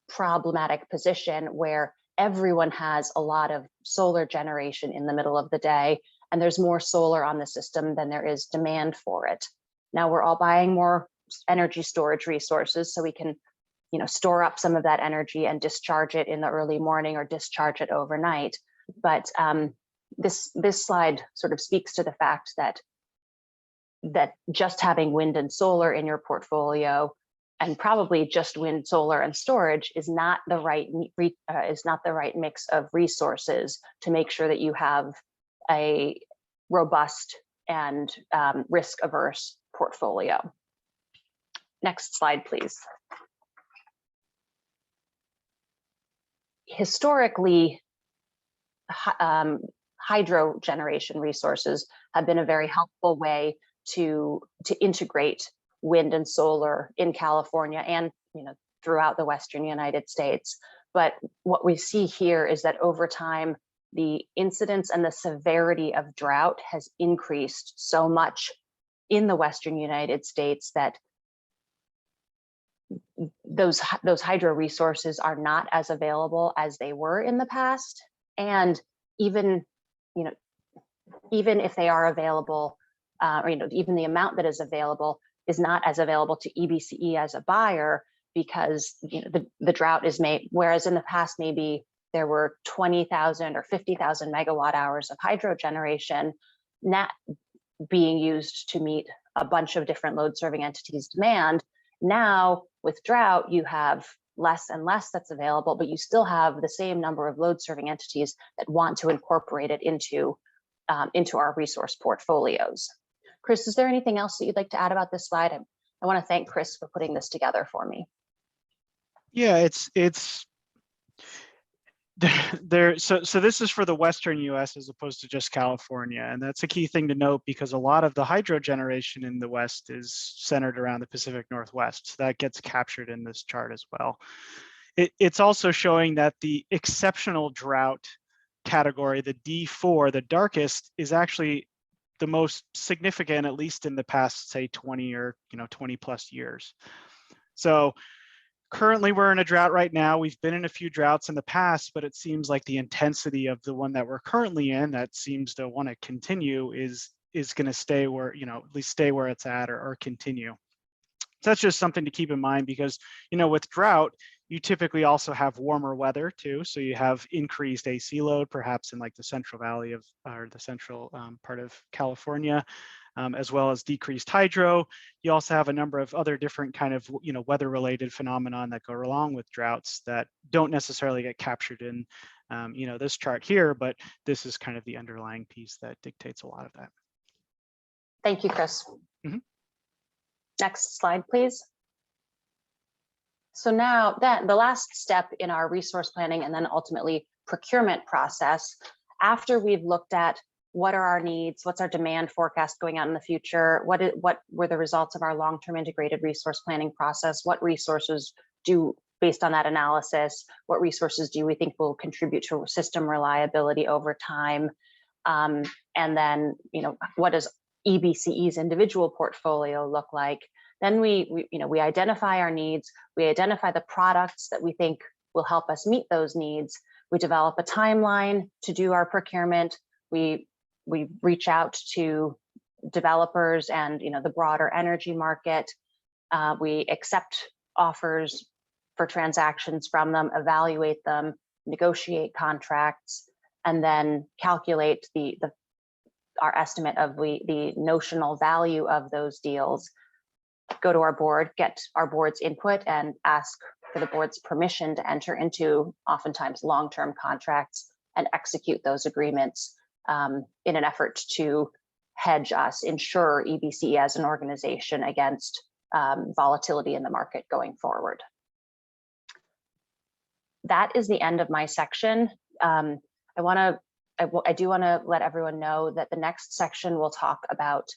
problematic position where everyone has a lot of solar generation in the middle of the day, and there's more solar on the system than there is demand for it. Now we're all buying more energy storage resources so we can, store up some of that energy and discharge it in the early morning or discharge it overnight. But this slide sort of speaks to the fact that just having wind and solar in your portfolio, and probably just wind, solar, and storage, is not the right mix of resources to make sure that you have a robust and risk-averse portfolio. Next slide, please. Historically, hydro generation resources have been a very helpful way to integrate wind and solar in California and throughout the Western United States. But what we see here is that over time, the incidence and the severity of drought has increased so much in the Western United States that those hydro resources are not as available as they were in the past. And even if they are available, or even the amount that is available is not as available to EBCE as a buyer, because the drought is made, whereas in the past maybe there were 20,000 or 50,000 megawatt hours of hydro generation not being used to meet a bunch of different load serving entities' demand. Now with drought, you have less and less that's available, but you still have the same number of load serving entities that want to incorporate it into our resource portfolios. Chris, is there anything else that you'd like to add about this slide? I want to thank Chris for putting this together for me. Yeah, it's there. So this is for the Western US as opposed to just California. And that's a key thing to note, because a lot of the hydro generation in the West is centered around the Pacific Northwest. So that gets captured in this chart as well. It's also showing that the exceptional drought category, the D4, the darkest, is actually the most significant, at least in the past, say 20 or 20 plus years. So currently we're in a drought right now. We've been in a few droughts in the past, but it seems like the intensity of the one that we're currently in, that seems to want to continue, is going to stay where, at least stay where it's at, or continue. So that's just something to keep in mind, because with drought, you typically also have warmer weather too. So you have increased AC load, perhaps in like the Central Valley or the central part of California, as well as decreased hydro. You also have a number of other different kind of weather-related phenomenon that go along with droughts that don't necessarily get captured in this chart here, but this is kind of the underlying piece that dictates a lot of that. Thank you, Chris. Mm-hmm. Next slide, please. So now that the last step in our resource planning and then ultimately procurement process, after we've looked at what are our needs, what's our demand forecast going out in the future, what were the results of our long-term integrated resource planning process, what resources based on that analysis, what resources do we think will contribute to system reliability over time, and then what does EBCE's individual portfolio look like? Then we identify our needs, we identify the products that we think will help us meet those needs. We develop a timeline to do our procurement. We reach out to developers and the broader energy market. We accept offers for transactions from them, evaluate them, negotiate contracts, and then calculate our estimate of the notional value of those deals, go to our board, get our board's input, and ask for the board's permission to enter into oftentimes long-term contracts and execute those agreements in an effort to hedge us, ensure EBCE as an organization against volatility in the market going forward. That is the end of my section. I do want to let everyone know that the next section will talk about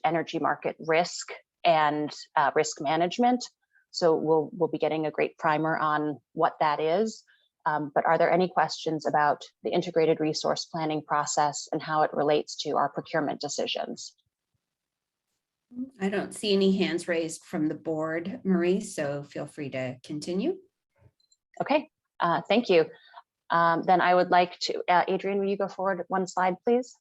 energy market risk and risk management. So we'll be getting a great primer on what that is. But are there any questions about the integrated resource planning process and how it relates to our procurement decisions? I don't see any hands raised from the board, Marie, so feel free to continue. Okay, thank you. Then I would like to, Adrian, will you go forward one slide, please?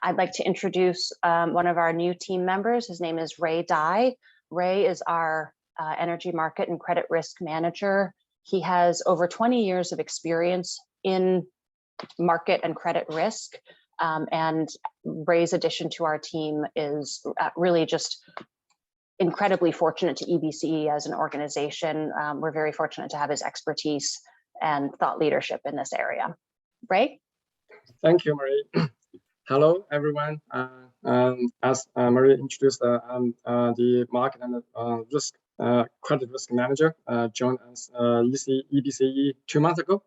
I'd like to introduce one of our new team members. His name is Ray Dye. Ray is our energy market and credit risk manager. He has over 20 years of experience in market and credit risk. And Ray's addition to our team is really just incredibly fortunate to EBCE as an organization. We're very fortunate to have his expertise and thought leadership in this area. Ray? Thank you, Marie. Hello, everyone. As Marie introduced, I'm the market and risk credit risk manager, joined as EBCE 2 months ago.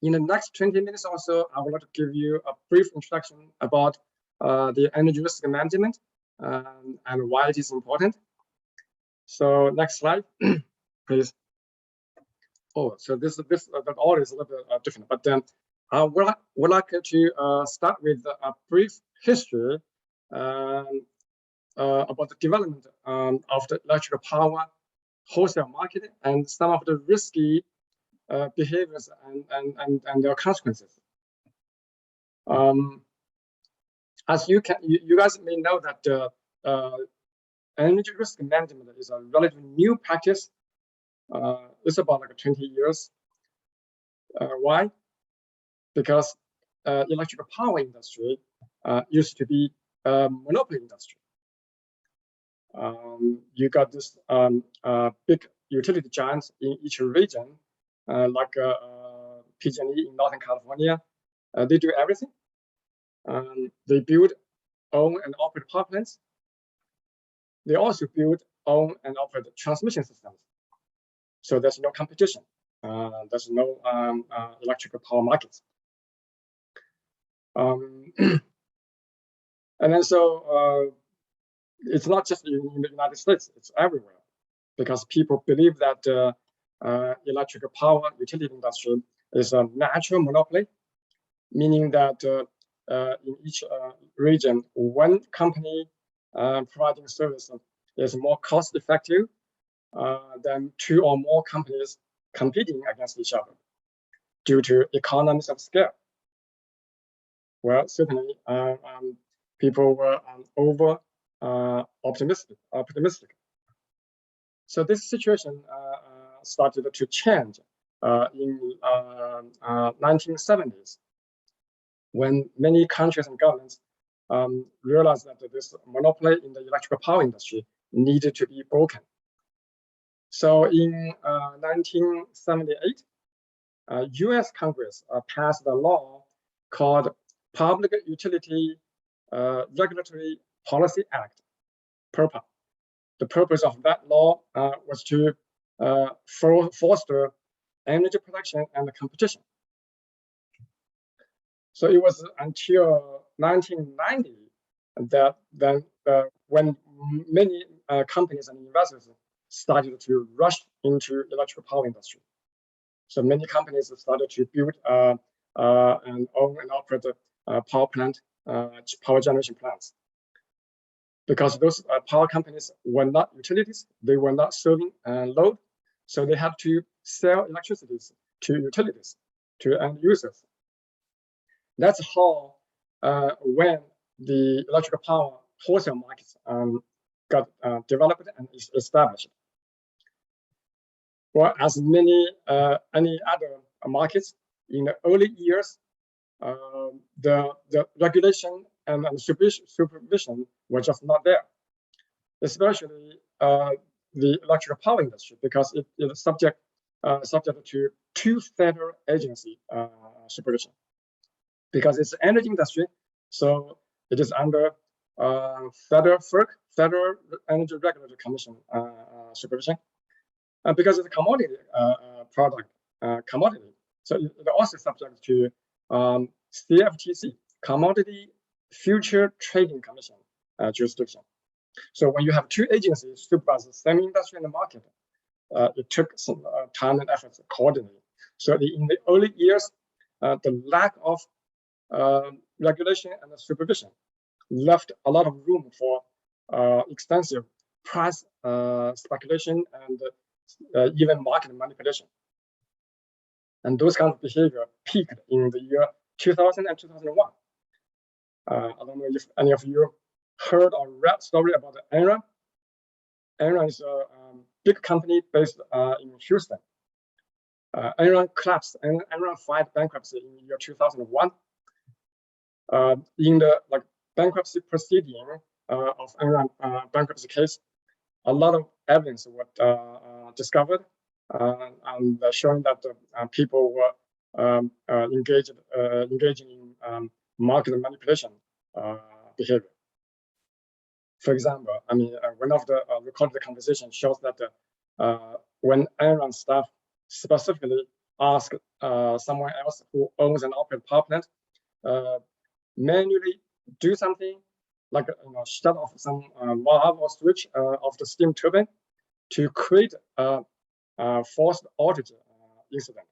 In the next 20 minutes or so, I would like to give you a brief introduction about the energy risk management and why it is important. So next slide, please. Oh, so the order is a little bit different, but I would like to start with a brief history about the development of the electrical power wholesale market and some of the risky behaviors and their consequences. As you guys may know that energy risk management is a relatively new practice. It's about like 20 years. Why? Because electrical power industry used to be a monopoly industry. You got this big utility giants in each region, like PG&E in Northern California. They do everything. They build, own, and operate power plants. They also build, own, and operate transmission systems. So there's no competition. There's no electrical power markets. And then so it's not just in the United States, it's everywhere, because people believe that electrical power utility industry is a natural monopoly, meaning that in each region, one company providing service is more cost effective than two or more companies competing against each other due to economies of scale. Well, certainly people were over optimistic. So this situation started to change in 1970s, when many countries and governments realized that this monopoly in the electrical power industry needed to be broken. So in 1978, US Congress passed a law called Public Utility Regulatory Policy Act, PURPA. The purpose of that law was to foster energy production and competition. So it was until 1990 that when many companies and investors started to rush into electrical power industry. So many companies started to build and own and operate power plant, power generation plants. Because those power companies were not utilities, they were not serving load, so they had to sell electricity to utilities, to end users. That's how when the electrical power wholesale markets got developed and established. Well, as many any other markets in the early years, the regulation and supervision were just not there, especially the electrical power industry, because it is subject to two federal agency supervision, because it's energy industry, so it is under federal FERC, Federal Energy Regulatory Commission supervision, and because it's a commodity product, commodity, so it's also subject to CFTC, Commodity Future Trading Commission jurisdiction. So when you have two agencies supervise the same industry in the market, it took some time and effort to coordinate. So in the early years, the lack of regulation and supervision left a lot of room for extensive price speculation and even market manipulation. And those kinds of behavior peaked in the year 2000 and 2001. I don't know if any of you heard or read story about Enron. Enron is a big company based in Houston. Enron collapsed, and Enron filed bankruptcy in the year 2001. In the bankruptcy proceeding of Enron bankruptcy case, a lot of evidence was discovered and showing that people were engaging in market manipulation behavior. For example, I mean, one of the recorded conversations shows that when Enron staff specifically asked someone else who owns and operates power plant manually do something like shut off some valve or switch of the steam turbine to create a forced outage incident,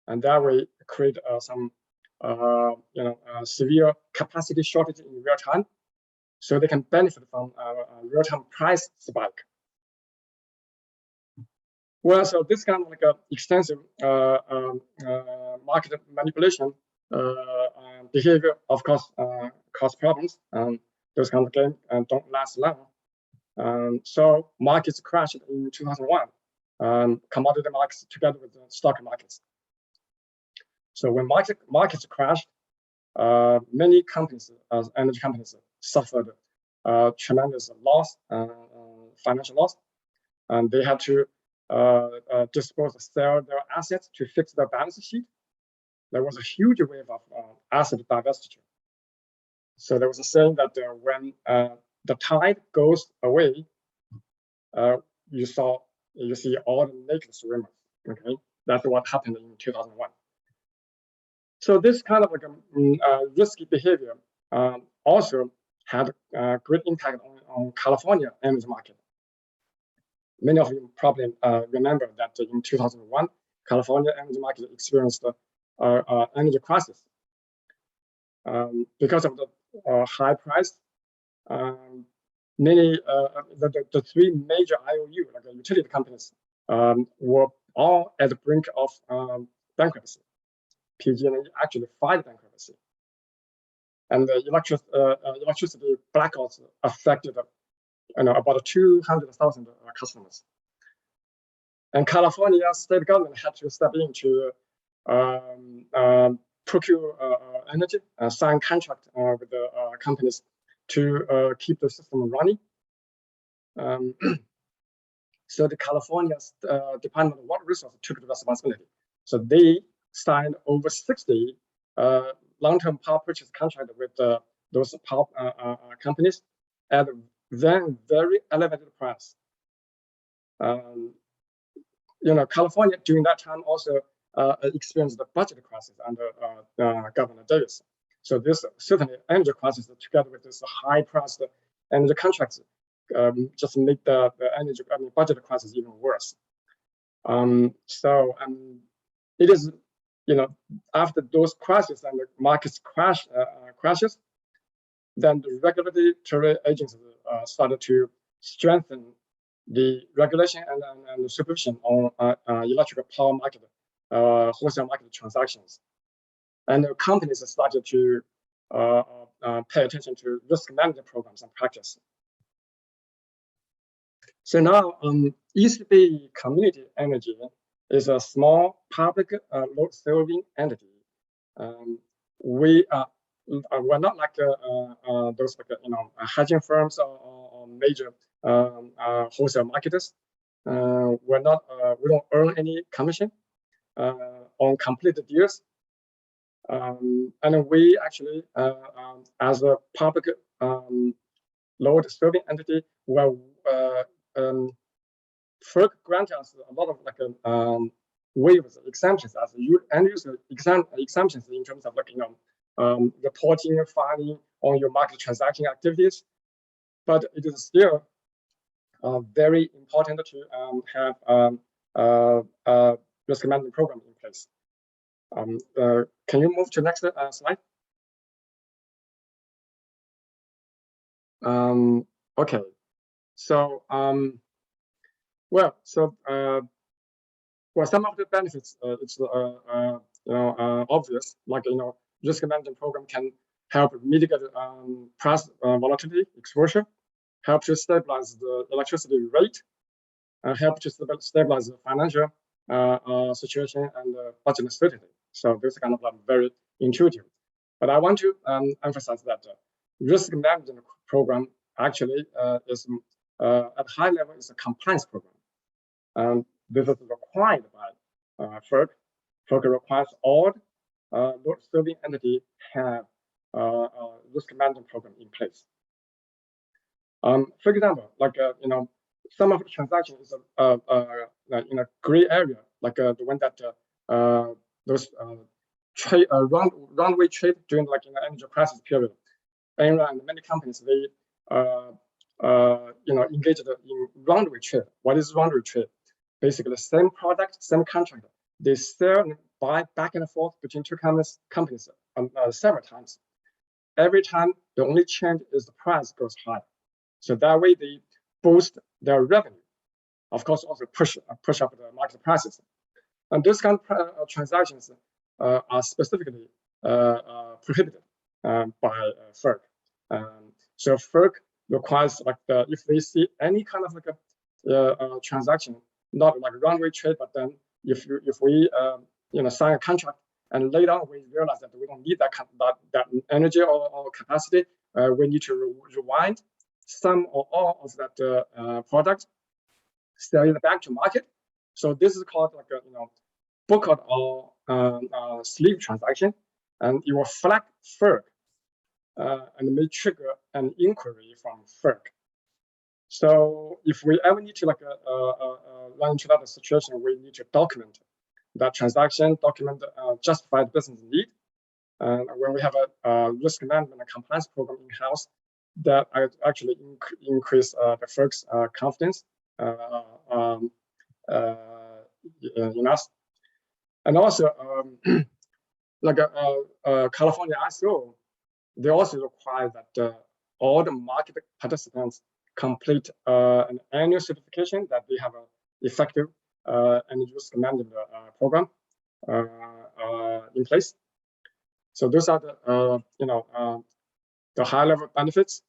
and that way create some severe capacity shortage in real time, so they can benefit from real-time price spike. Well, so this kind of extensive market manipulation behavior, of course, cause problems. Those kind of games don't last long. So markets crashed in 2001. Commodity markets together with the stock markets. So when markets crashed, many companies, energy companies, suffered tremendous loss, financial loss, and they had to sell their assets to fix their balance sheet. There was a huge wave of asset divestiture. So there was a saying that when the tide goes away, you see all the naked swimmers. Okay, that's what happened in 2001. So this kind of risky behavior also had a great impact on California energy market. Many of you probably remember that in 2001, California energy market experienced energy crisis because of the high price. Many the three major IOU, like utility companies, were all at the brink of bankruptcy. PG&E actually filed bankruptcy, and the electricity blackouts affected about 200,000 customers. And California state government had to step in to procure energy, sign contract with the companies to keep the system running. So the California Department of Water Resources took the responsibility. So they signed over 60 long-term power purchase contracts with those power companies at a very elevated price. California during that time also experienced the budget crisis under Governor Davis. So this certainly energy crisis together with this high-priced energy contracts just make the energy budget crisis even worse. It is, after those crises and the markets crashes, then the regulatory agencies started to strengthen the regulation and the supervision on electrical power market, wholesale market transactions. And the companies started to pay attention to risk management programs and practice. So now, East Bay Community Energy is a small public load serving entity. We're not like those hedging firms or major wholesale marketers. We don't earn any commission on completed deals. And we actually, as a public load serving entity, FERC grant us a lot of waivers, exemptions as end user exemptions in terms of reporting, filing on your market transaction activities. But it is still very important to have a risk management program in place. Can you move to next slide? Okay, so some of the benefits it's obvious, like risk management program can help mitigate price volatility exposure, help to stabilize the electricity rate, help to stabilize the financial situation and budget stability. So this is kind of very intuitive. But I want to emphasize that risk management program actually is at high level is a compliance program. This is required by FERC. FERC requires all load serving entity have a risk management program in place. For example, some of the transactions is in a gray area, like the one that those trade runaway trade during in the energy crisis period. And many companies they engaged in runaway trade. What is runaway trade? Basically, the same product, same contract. They sell and buy back and forth between two companies several times. Every time, the only change is the price goes high. So that way, they boost their revenue. Of course, also push up the market prices. And those kind of transactions are specifically prohibited by FERC. So FERC requires if they see any kind of transaction, not like runaway trade, but then if we sign a contract and later on we realize that we don't need that energy or capacity, we need to rewind some or all of that product, sell it back to market. So this is called book out or sleeve transaction, and it will flag FERC and may trigger an inquiry from FERC. So if we ever need to run into that situation, we need to document that transaction, document justified business need. And when we have a risk management and compliance program in-house, that actually increase the FERC's confidence in us. And also, California ISO, they also require that all the market participants complete an annual certification that they have an effective energy risk management program in place. So those are the high level benefits.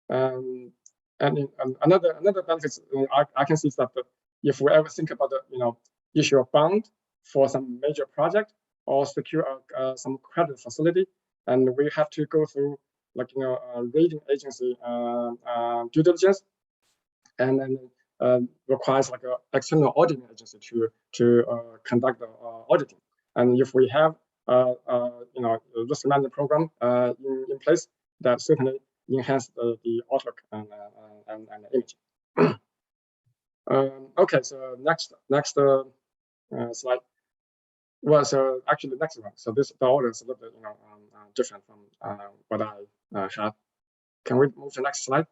And another benefits I can see is that if we ever think about the issue of bond for some major project or secure some credit facility, and we have to go through rating agency due diligence, and then requires an external auditing agency to conduct the auditing. And if we have risk management program in place, that certainly enhance the outlook and image. Okay, so next slide. Well, so actually the next one. So the order is a little bit different from what I had. Can we move to the next slide?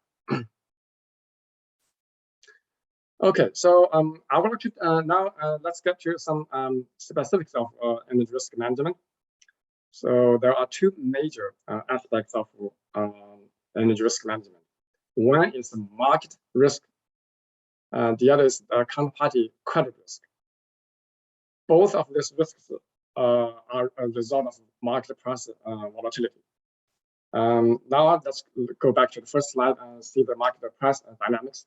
Okay, so I want to now let's get to some specifics of energy risk management. So there are two major aspects of energy risk management. One is market risk. The other is counterparty credit risk. Both of these risks are a result of market price volatility. Now let's go back to the first slide and see the market price dynamics.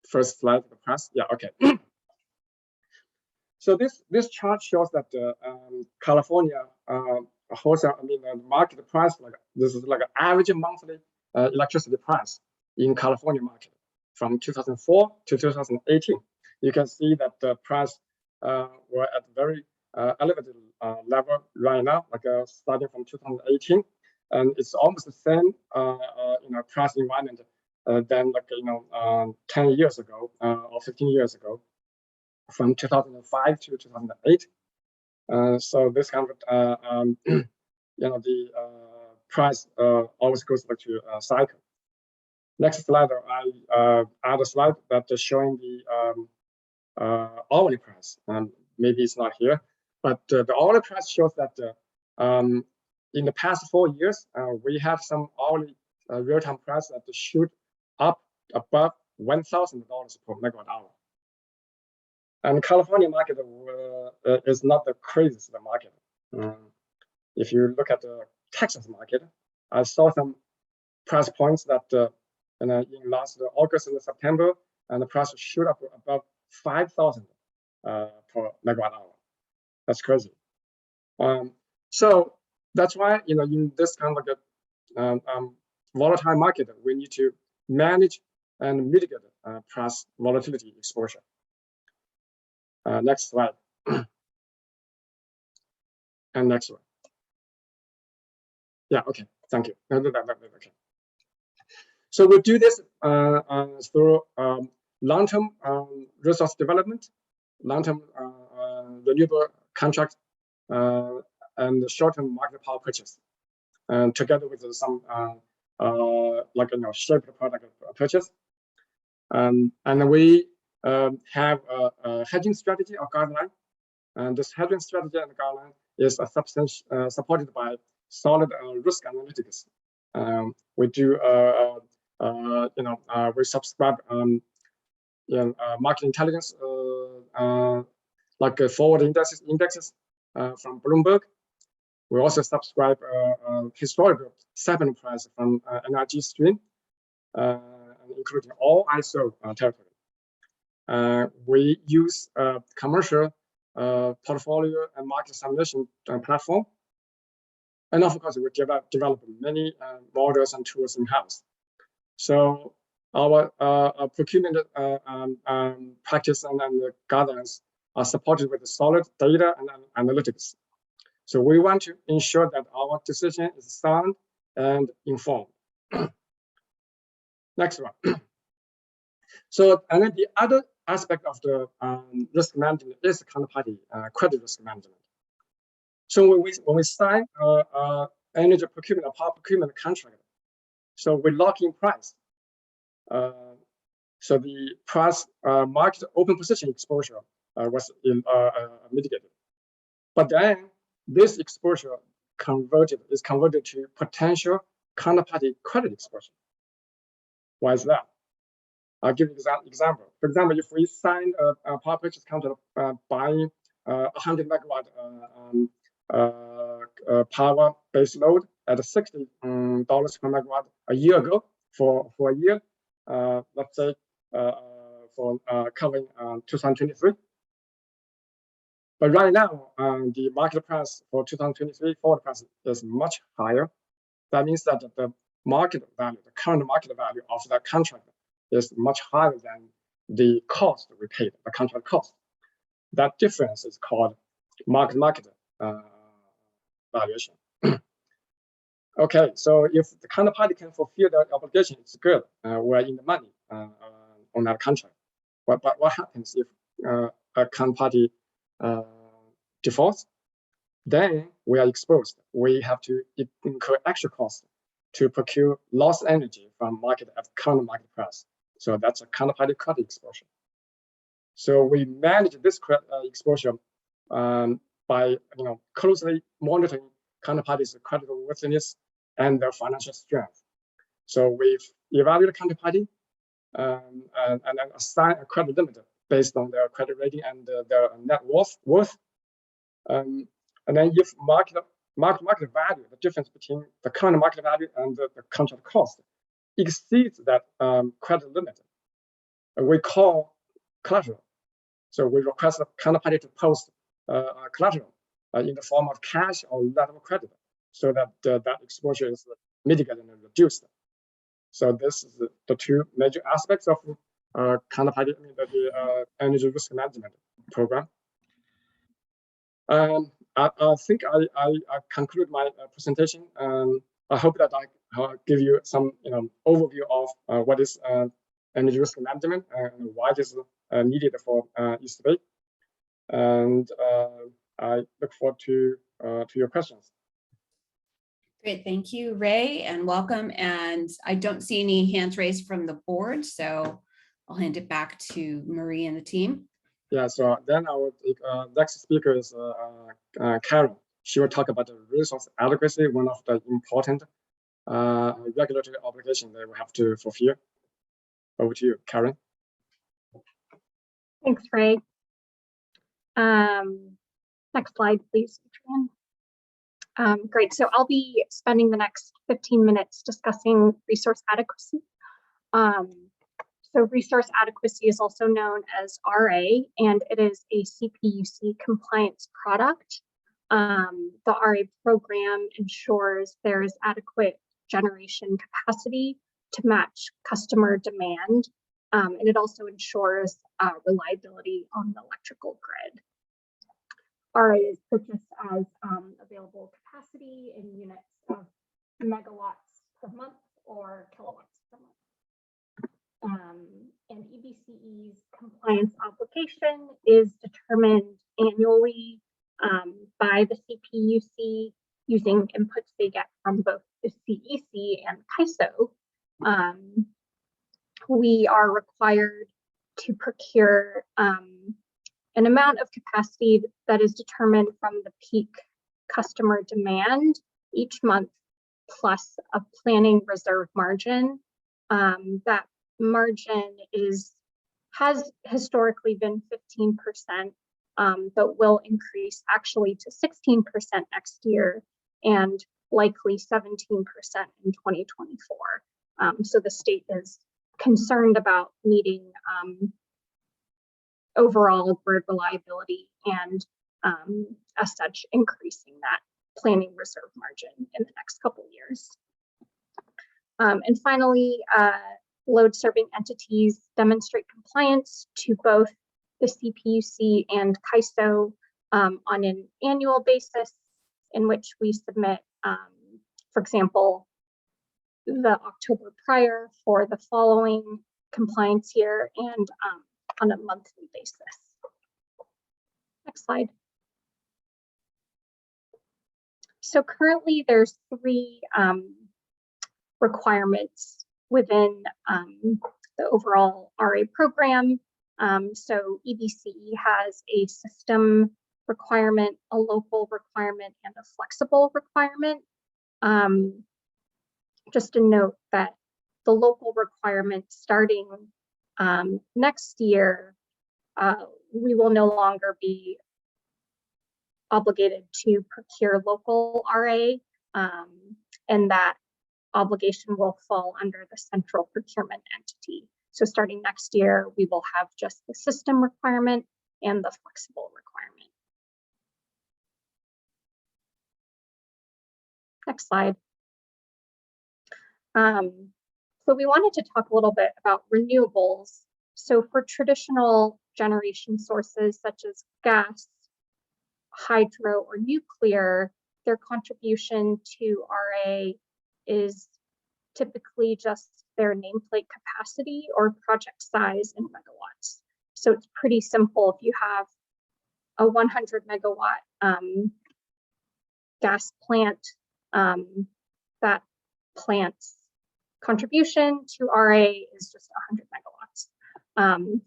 first slide of the price. Yeah, okay. So this chart shows that California wholesale, the market price, like this is like an average monthly electricity price in California market from 2004 to 2018. You can see that the price were at very elevated level right now, like starting from 2018, and it's almost the same price environment than 10 years ago or 15 years ago, from 2005 to 2008. So this kind of the price always goes back to a cycle. Next slide, I add a slide that is showing the hourly price. Maybe it's not here, but the hourly price shows that in the past 4 years, we have some hourly real-time price that shoot up above $1,000 per megawatt hour. And California market is not the craziest market. If you look at the Texas market, I saw some price points that in last August and September, and the price shoot up above 5,000 per megawatt hour. That's crazy. So that's why in this kind of volatile market, we need to manage and mitigate price volatility exposure. Next slide. And next one. Yeah, okay, thank you. Okay. So we do this through long-term resource development, long-term renewable contract, and short-term market power purchase, and together with some shaped product purchase. And we have a hedging strategy or guideline, and this hedging strategy and guideline is supported by solid risk analytics. We do we subscribe market intelligence like forward indexes from Bloomberg. We also subscribe historical segment price from energy stream, including all ISO territory. We use commercial portfolio and market simulation platform. And of course, we develop many models and tools in-house. So our procurement practice and guidelines are supported with solid data and analytics. So we want to ensure that our decision is sound and informed. Next one. So, and then the other aspect of the risk management is counterparty credit risk management. So when we sign energy procurement or power procurement contract, so we lock in price. So the price market open position exposure was mitigated. But then this exposure is converted to potential counterparty credit exposure. Why is that? I'll give you an example. For example, if we signed a power purchase contract buying 100 megawatt power base load at $60 per megawatt a year ago for a year, let's say for covering 2023. But right now, the market price for 2023 forward price is much higher. That means that the market value, the current market value of that contract is much higher than the cost we paid, the contract cost. That difference is called market valuation. Okay, so if the counterparty can fulfill their obligation, it's good. We're in the money on that contract. But what happens if a counterparty defaults? Then we are exposed. We have to incur extra costs to procure lost energy from market at current market price. So that's a counterparty credit exposure. So we manage this exposure by closely monitoring counterparties' credit worthiness and their financial strength. So we evaluate the counterparty and assign a credit limit based on their credit rating and their net worth. And then if market value, the difference between the current market value and the contract cost exceeds that credit limit, we call collateral. So we request the counterparty to post collateral in the form of cash or letter of credit, so that that exposure is mitigated and reduced. So this is the two major aspects of counterparty, the energy risk management program. I think I conclude my presentation. I hope that I give you some overview of what is energy risk management and why it is needed for East Bay. And I look forward to your questions. Great, thank you, Ray, and welcome. And I don't see any hands raised from the board, so I'll hand it back to Marie and the team. Yeah, so then our next speaker is Karen. She will talk about the resource adequacy, one of the important regulatory obligations that we have to fulfill. Over to you, Karen. Thanks, Ray. Next slide, please, Adrian. Great, so I'll be spending the next 15 minutes discussing resource adequacy. So resource adequacy is also known as RA, and it is a CPUC compliance product. The RA program ensures there is adequate generation capacity to match customer demand, and it also ensures reliability on the electrical grid. RA is purchased as available capacity in units of megawatts per month or kilowatts per month. And EBCE's compliance obligation is determined annually by the CPUC using inputs they get from both the CEC and CAISO. We are required to procure an amount of capacity that is determined from the peak customer demand each month, plus a planning reserve margin. That margin has historically been 15%, but will increase actually to 16% next year and likely 17% in 2024. So the state is concerned about meeting overall grid reliability and as such increasing that planning reserve margin in the next couple of years. And finally, load serving entities demonstrate compliance to both the CPUC and CAISO on an annual basis, in which we submit, for example, the October prior for the following compliance year, and on a monthly basis. Next slide. So currently there's 3 requirements within the overall RA program. So EBCE has a system requirement, a local requirement, and a flexible requirement. Just a note that the local requirement starting next year, we will no longer be obligated to procure local RA, and that obligation will fall under the central procurement entity. So starting next year, we will have just the system requirement and the flexible requirement. Next slide. So we wanted to talk a little bit about renewables. So for traditional generation sources such as gas, hydro, or nuclear, their contribution to RA is typically just their nameplate capacity or project size in megawatts. So it's pretty simple. If you have a 100 megawatt gas plant, that plant's contribution to RA is just 100 megawatts.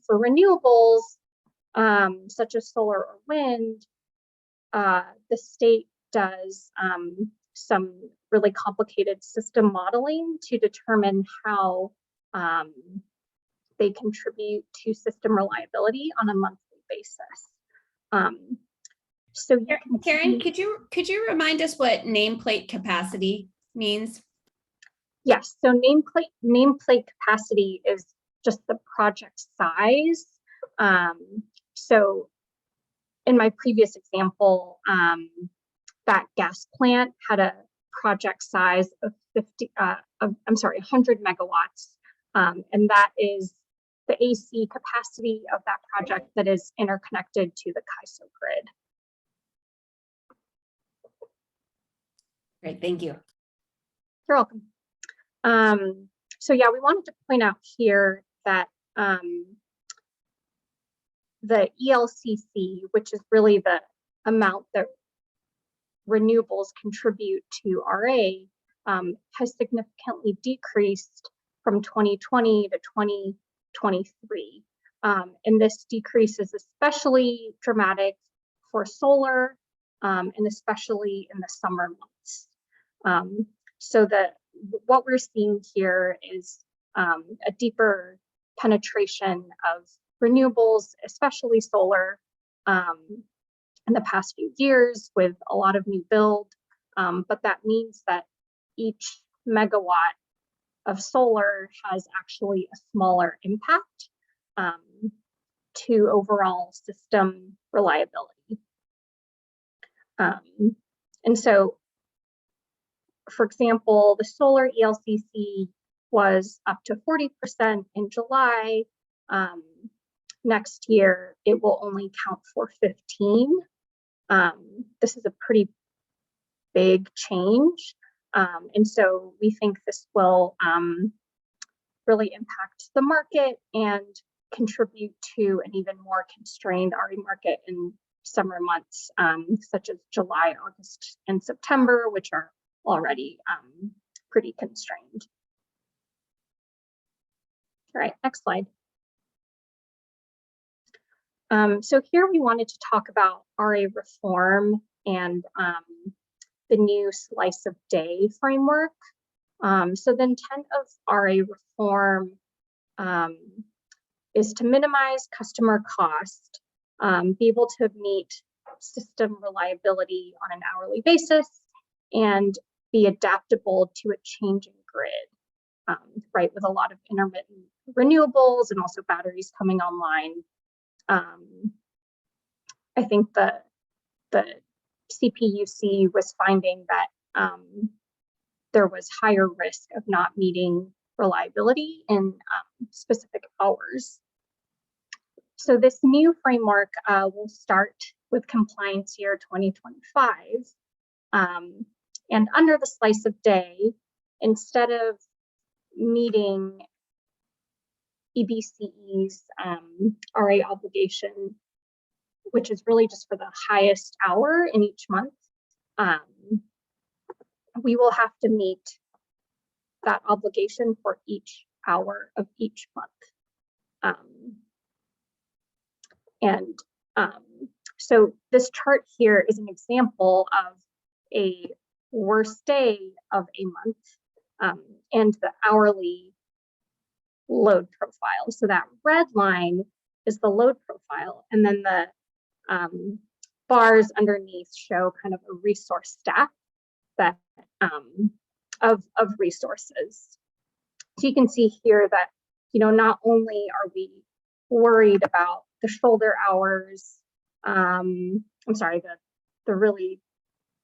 For renewables, such as solar or wind, the state does some really complicated system modeling to determine how they contribute to system reliability on a monthly basis. So Karen, could you remind us what nameplate capacity means? Yes, so nameplate capacity is just the project size. So in my previous example, that gas plant had a project size of 100 megawatts. And that is the AC capacity of that project that is interconnected to the CAISO grid. Great, thank you. You're welcome. So yeah, we wanted to point out here that the ELCC, which is really the amount that renewables contribute to RA, has significantly decreased from 2020 to 2023. And this decrease is especially dramatic for solar, and especially in the summer months. So what we're seeing here is a deeper penetration of renewables, especially solar, in the past few years with a lot of new build. But that means that each megawatt of solar has actually a smaller impact to overall system reliability. And so, for example, the solar ELCC was up to 40% in July. Next year, it will only count for 15. This is a pretty big change. And so we think this will really impact the market and contribute to an even more constrained RE market in summer months, such as July, August, and September, which are already pretty constrained. All right, next slide. So here we wanted to talk about RA reform and the new slice of day framework. So the intent of RA reform is to minimize customer cost, be able to meet system reliability on an hourly basis, and be adaptable to a changing grid, right? With a lot of intermittent renewables and also batteries coming online. I think the CPUC was finding that there was higher risk of not meeting reliability in specific hours. So this new framework will start with compliance year 2025. And under the slice of day, instead of meeting EBCE's RA obligation, which is really just for the highest hour in each month, we will have to meet that obligation for each hour of each month. So this chart here is an example of a worst day of a month and the hourly load profile. So that red line is the load profile, and then the bars underneath show kind of a resource stack that of resources. So you can see here that, you know, not only are we worried about the shoulder hours, the really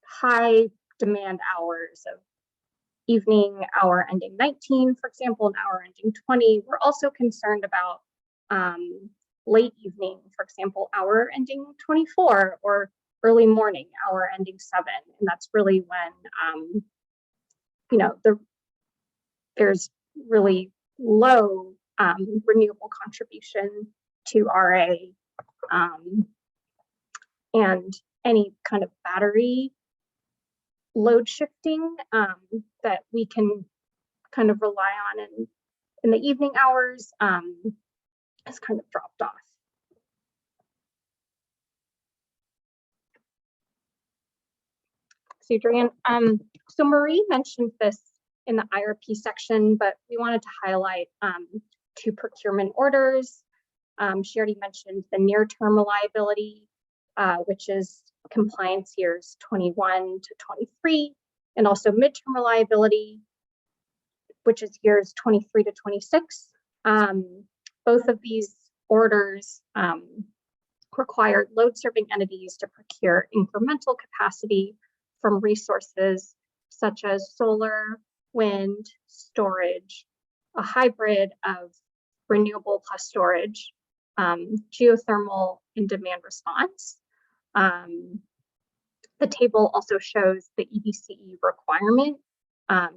high demand hours of evening hour ending 19, for example, an hour ending 20. We're also concerned about late evening, for example, hour ending 24, or early morning hour ending 7. And that's really when, you know, there's really low renewable contribution to RA, and any kind of battery load shifting that we can kind of rely on in the evening hours has kind of dropped off. So Adrienne, so Marie mentioned this in the IRP section, but we wanted to highlight 2 procurement orders. She already mentioned the near-term reliability, which is compliance years 21 to 23, and also midterm reliability, which is years 23 to 26. Both of these orders required load-serving entities to procure incremental capacity from resources such as solar, wind, storage, a hybrid of renewable plus storage, geothermal, and demand response. The table also shows the EBCE requirement.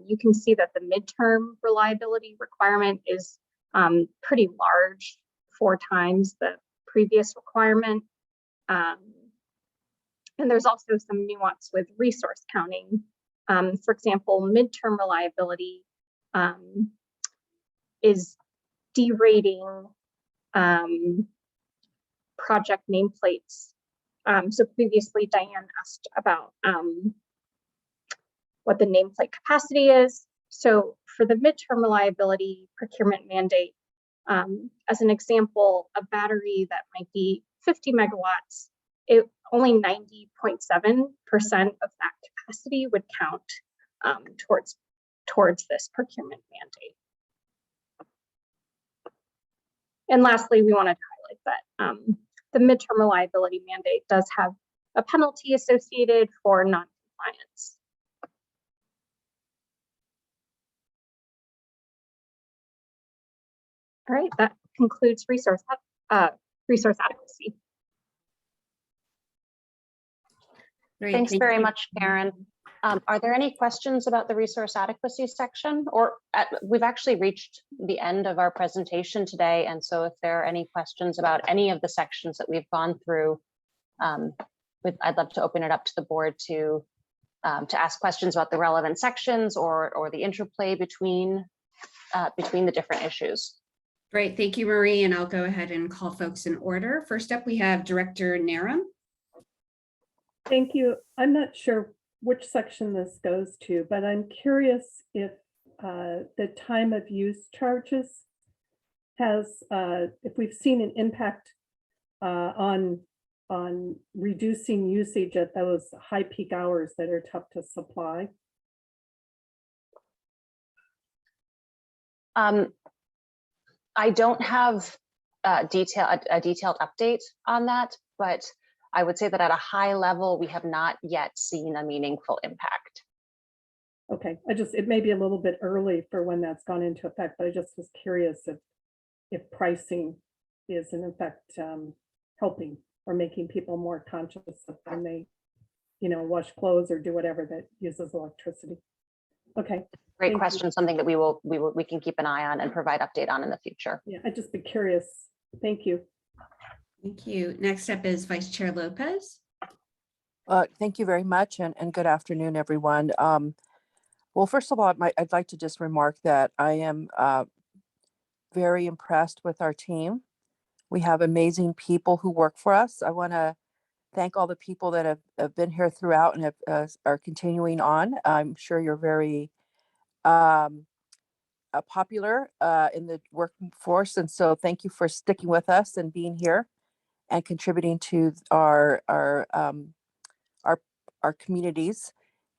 You can see that the midterm reliability requirement is pretty large, 4 times the previous requirement. And there's also some nuance with resource counting. For example, midterm reliability is derating project nameplates. So previously Diane asked about what the nameplate capacity is. So for the midterm reliability procurement mandate, as an example, a battery that might be 50 megawatts, only 90.7% of that capacity would count towards this procurement mandate. And lastly, we wanted to highlight that the midterm reliability mandate does have a penalty associated for non-compliance. All right, that concludes resource adequacy. Great, Thanks thank very you. much, Karen. Are there any questions about the resource adequacy section? Or we've actually reached the end of our presentation today. And so if there are any questions about any of the sections that we've gone through, I'd love to open it up to the board to ask questions about the relevant sections or the interplay between the different issues. Great, thank you, Marie. And I'll go ahead and call folks in order. First up, we have Director Narum. Thank you. I'm not sure which section this goes to, but I'm curious if the time of use charges has, if we've seen an impact on reducing usage at those high peak hours that are tough to supply. I don't have a detailed update on that, but I would say that at a high level, we have not yet seen a meaningful impact. Okay, it may be a little bit early for when that's gone into effect, but I just was curious if pricing is in effect helping or making people more conscious of when they, wash clothes or do whatever that uses electricity. Okay. Great question, something that we can keep an eye on and provide update on in the future. Yeah, I'd just be curious. Thank you. Thank you. Next up is Vice Chair Lopez. Thank you very much, and good afternoon, everyone. Well, first of all, I'd like to just remark that I am very impressed with our team. We have amazing people who work for us. I want to thank all the people that have been here throughout and are continuing on. I'm sure you're very popular in the workforce, and so thank you for sticking with us and being here and contributing to our communities.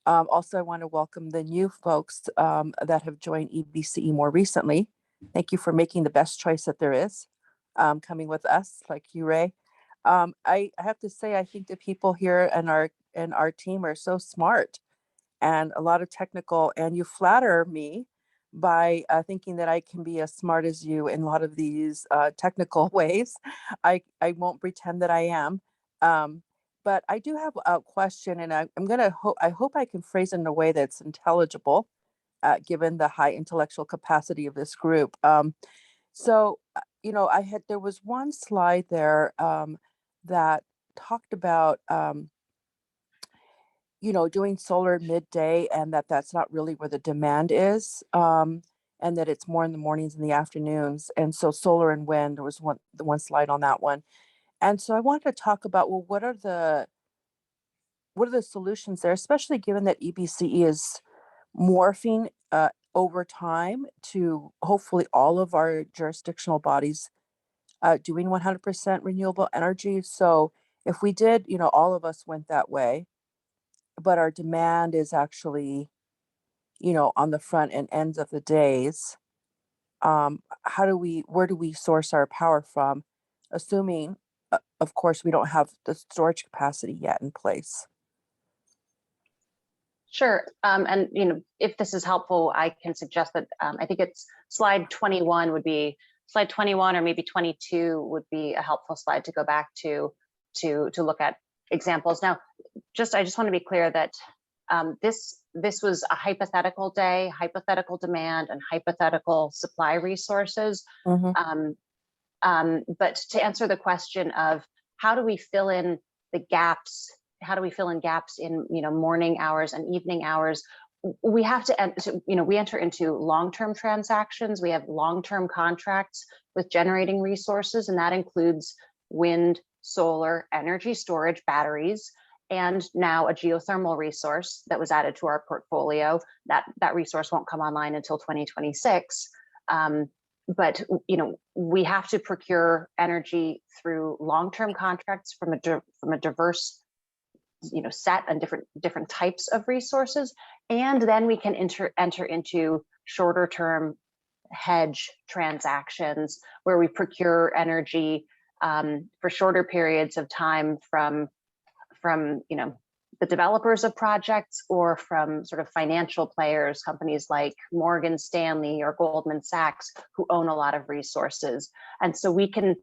Also, I want to welcome the new folks that have joined EBCE more recently. Thank you for making the best choice that there is, coming with us, like you, Ray. I have to say, I think the people here and our team are so smart and a lot of technical, and you flatter me by thinking that I can be as smart as you in a lot of these technical ways. I won't pretend that I am. But I do have a question, and I hope I can phrase it in a way that's intelligible, given the high intellectual capacity of this group. There was one slide there that talked about, doing solar midday, and that's not really where the demand is, and that it's more in the mornings and the afternoons. And so solar and wind, there was one slide on that one. And so I wanted to talk about, well, what are the solutions there, especially given that EBCE is morphing over time to hopefully all of our jurisdictional bodies doing 100% renewable energy. So if we did, all of us went that way, but our demand is actually, on the front and ends of the days, where do we source our power from? Assuming, of course, we don't have the storage capacity yet in place. Sure. And if this is helpful, I can suggest that I think it's slide 21 would be slide 21, or maybe 22 would be a helpful slide to go back to look at examples. Now, I just want to be clear that this was a hypothetical day, hypothetical demand, and hypothetical supply resources. Mhm. But to answer the question of how do we fill in the gaps, how do we fill in gaps in morning hours and evening hours, we have to we enter into long-term transactions. We have long-term contracts with generating resources, and that includes wind, solar, energy storage, batteries, and now a geothermal resource that was added to our portfolio. That resource won't come online until 2026. But we have to procure energy through long-term contracts from a diverse set and different types of resources, and then we can enter into shorter-term hedge transactions where we procure energy for shorter periods of time from the developers of projects, or from sort of financial players, companies like Morgan Stanley or Goldman Sachs, who own a lot of resources. And so we can,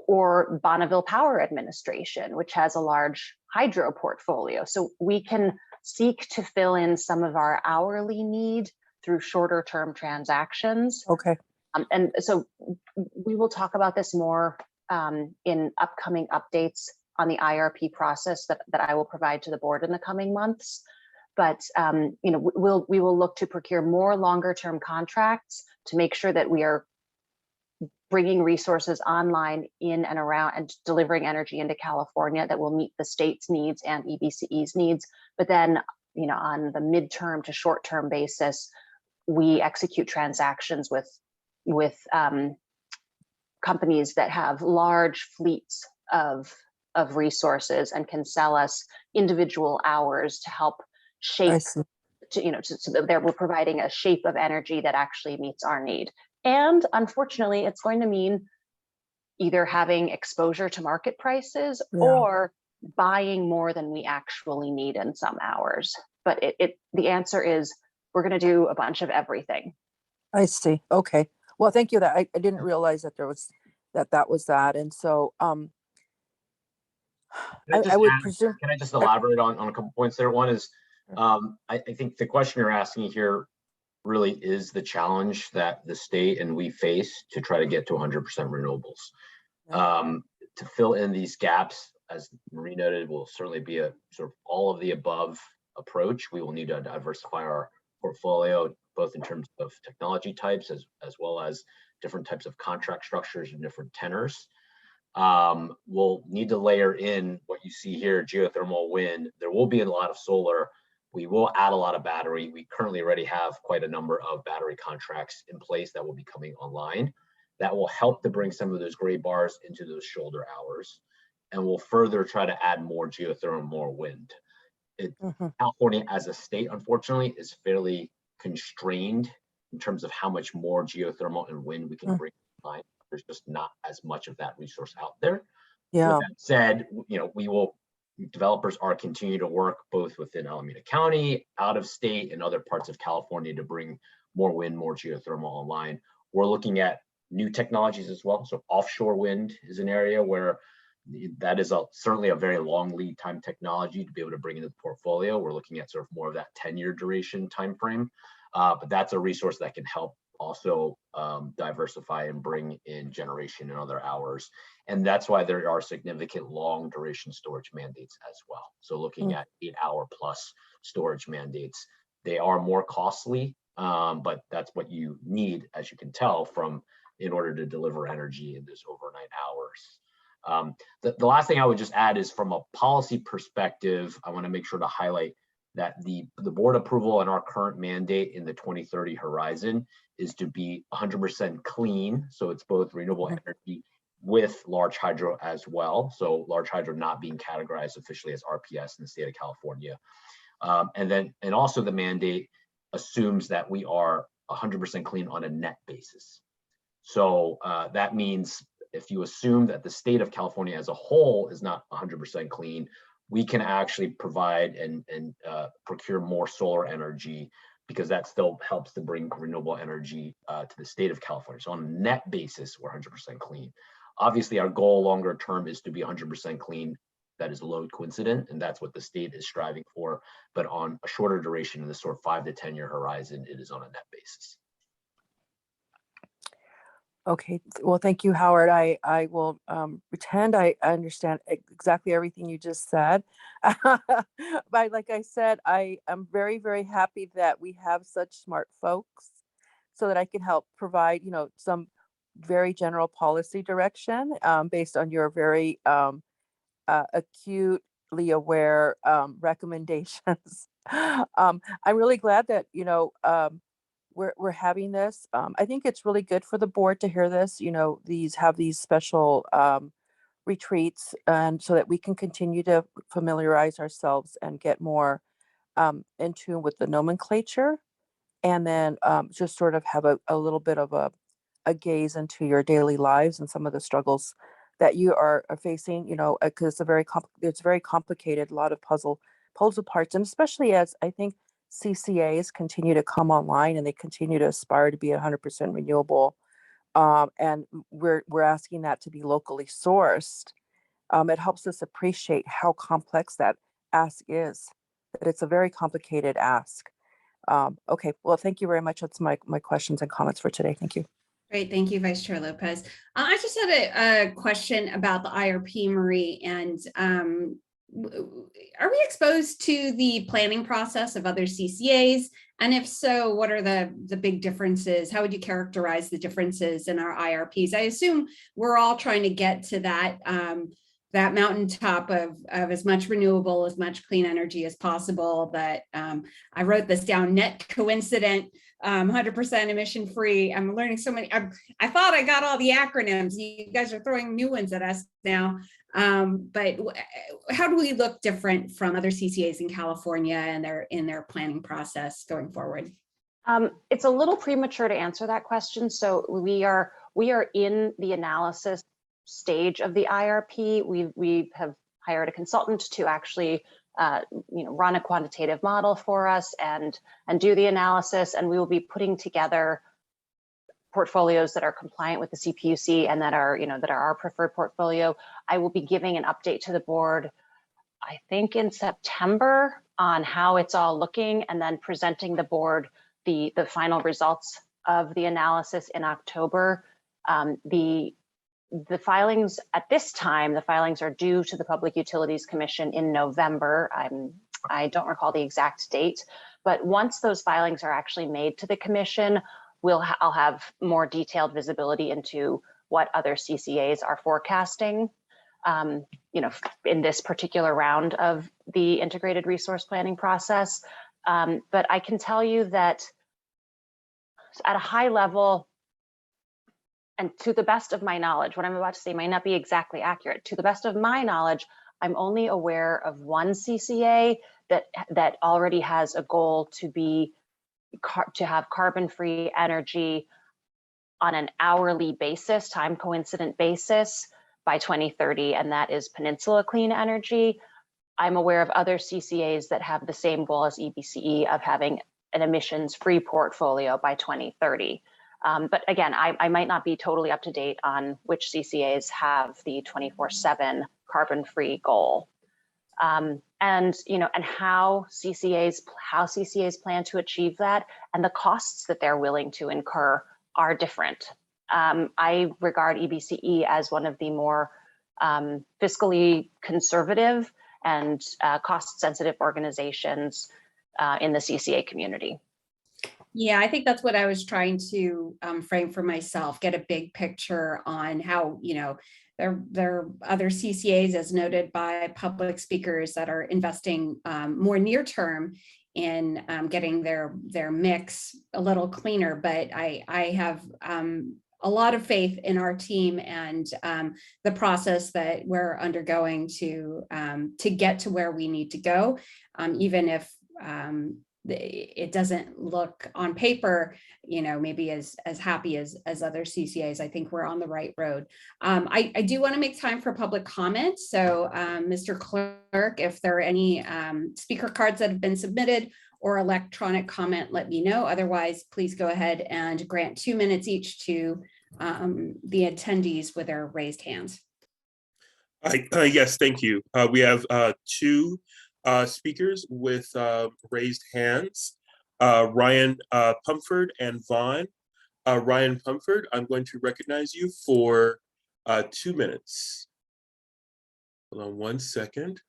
or Bonneville Power Administration, which has a large hydro portfolio. So we can seek to fill in some of our hourly need through shorter term transactions. Okay. And so we will talk about this more in upcoming updates on the IRP process that I will provide to the board in the coming months. But we will look to procure more longer term contracts to make sure that we are bringing resources online in and around and delivering energy into California that will meet the state's needs and EBCE's needs. But then, on the midterm to short term basis, we execute transactions with companies that have large fleets of resources and can sell us individual hours to help shape, so that we're providing a shape of energy that actually meets our need. And unfortunately, it's going to mean either having exposure to market prices or buying more than we actually need in some hours. But the answer is we're going to do a bunch of everything. I see. Okay. Well, thank you. That I didn't realize that there was that was that. And so I would presume. Can I just elaborate on a couple points there? One is I think the question you're asking here really is the challenge that the state and we face to try to get to 100% renewables. To fill in these gaps, as Marie noted, will certainly be a sort of all of the above approach. We will need to diversify our portfolio, both in terms of technology types as well as different types of contract structures and different tenors. We'll need to layer in what you see here, geothermal, wind. There will be a lot of solar. We will add a lot of battery. We currently already have quite a number of battery contracts in place that will be coming online. That will help to bring some of those gray bars into those shoulder hours. And we'll further try to add more geothermal, more wind. California as a state, unfortunately, is fairly constrained in terms of how much more geothermal and wind we can bring online. There's just not as much of that resource out there. Yeah. With that said, developers are continuing to work both within Alameda County, out of state, and other parts of California to bring more wind, more geothermal online. We're looking at new technologies as well. So offshore wind is an area where that is certainly a very long lead time technology to be able to bring into the portfolio. We're looking at sort of more of that 10-year duration time frame, but that's a resource that can help also diversify and bring in generation in other hours. And that's why there are significant long duration storage mandates as well. So looking at 8-hour plus storage mandates, they are more costly, but that's what you need, as you can tell, in order to deliver energy in those overnight hours. The last thing I would just add is from a policy perspective, I want to make sure to highlight that the board approval and our current mandate in the 2030 horizon is to be 100% clean. So it's both renewable energy with large hydro as well. So large hydro not being categorized officially as RPS in the state of California. And also the mandate assumes that we are 100% clean on a net basis. So that means if you assume that the state of California as a whole is not 100% clean, we can actually provide and procure more solar energy, because that still helps to bring renewable energy to the state of California. So on a net basis, we're 100% clean. Obviously, our goal longer term is to be 100% clean. That is load coincident, and that's what the state is striving for. But on a shorter duration, in this sort of 5 to 10 year horizon, it is on a net basis. Okay, well, thank you, Howard. I will pretend I understand exactly everything you just said. But like I said, I am very, very happy that we have such smart folks so that I can help provide, some very general policy direction based on your very acutely aware recommendations. I'm really glad that, we're having this. I think it's really good for the board to hear this, these special retreats, and so that we can continue to familiarize ourselves and get more in tune with the nomenclature, and then just sort of have a little bit of a gaze into your daily lives and some of the struggles that you are facing, because it's very complicated, a lot of puzzle parts, and especially as I think CCAs continue to come online and they continue to aspire to be 100% renewable, and we're asking that to be locally sourced. It helps us appreciate how complex that ask is, that it's a very complicated ask. Okay, well, thank you very much. That's my questions and comments for today. Thank you. Great, thank you, Vice Chair Lopez. I just had a question about the IRP, Marie, and are we exposed to the planning process of other CCAs? And if so, what are the big differences? How would you characterize the differences in our IRPs? I assume we're all trying to get to that that mountaintop of as much renewable, as much clean energy as possible. But I wrote this down: net coincident, 100% emission free. I'm learning so many. I thought I got all the acronyms. You guys are throwing new ones at us now. But how do we look different from other CCAs in California and in their planning process going forward? It's a little premature to answer that question. So we are in the analysis stage of the IRP. We have hired a consultant to actually run a quantitative model for us and do the analysis, and we will be putting together portfolios that are compliant with the CPUC and that are our preferred portfolio. I will be giving an update to the board, I think in September, on how it's all looking, and then presenting the board the final results of the analysis in October. The filings at this time, the filings are due to the Public Utilities Commission in November. I don't recall the exact date, but once those filings are actually made to the commission, I'll have more detailed visibility into what other CCAs are forecasting, in this particular round of the integrated resource planning process. But I can tell you that at a high level, and to the best of my knowledge, what I'm about to say might not be exactly accurate. To the best of my knowledge, I'm only aware of one CCA that already has a goal to have carbon-free energy on an hourly basis, time coincident basis, by 2030, and that is Peninsula Clean Energy. I'm aware of other CCAs that have the same goal as EBCE of having an emissions-free portfolio by 2030. But again, I might not be totally up to date on which CCAs have the 24/7 carbon-free goal. And how CCAs plan to achieve that, and the costs that they're willing to incur are different. I regard EBCE as one of the more fiscally conservative and cost-sensitive organizations in the CCA community. Yeah, I think that's what I was trying to frame for myself, get a big picture on how, there are other CCAs, as noted by public speakers, that are investing more near term in getting their mix a little cleaner. But I have a lot of faith in our team and the process that we're undergoing to get to where we need to go, even if it doesn't look on paper, maybe as happy as other CCAs. I think we're on the right road. I do want to make time for public comment. So Mr. Clerk, if there are any speaker cards that have been submitted or electronic comment, let me know. Otherwise, please go ahead and grant 2 minutes each to the attendees with their raised hands. Yes, thank you. We have 2 speakers with raised hands, Ryan Pumford and Vaughn. Ryan Pumford, I'm going to recognize you for 2 minutes. Hold on 1 second.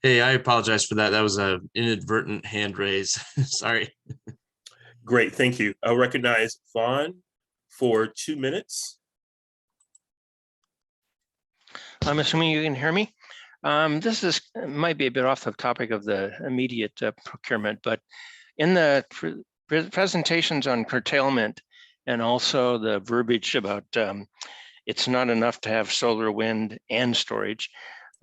Hey, I apologize for that. That was an inadvertent hand raise. Sorry. Great, thank you. I'll recognize Vaughn for 2 minutes. I'm assuming you can hear me. This might be a bit off the topic of the immediate procurement, but in the presentations on curtailment and also the verbiage about it's not enough to have solar, wind, and storage.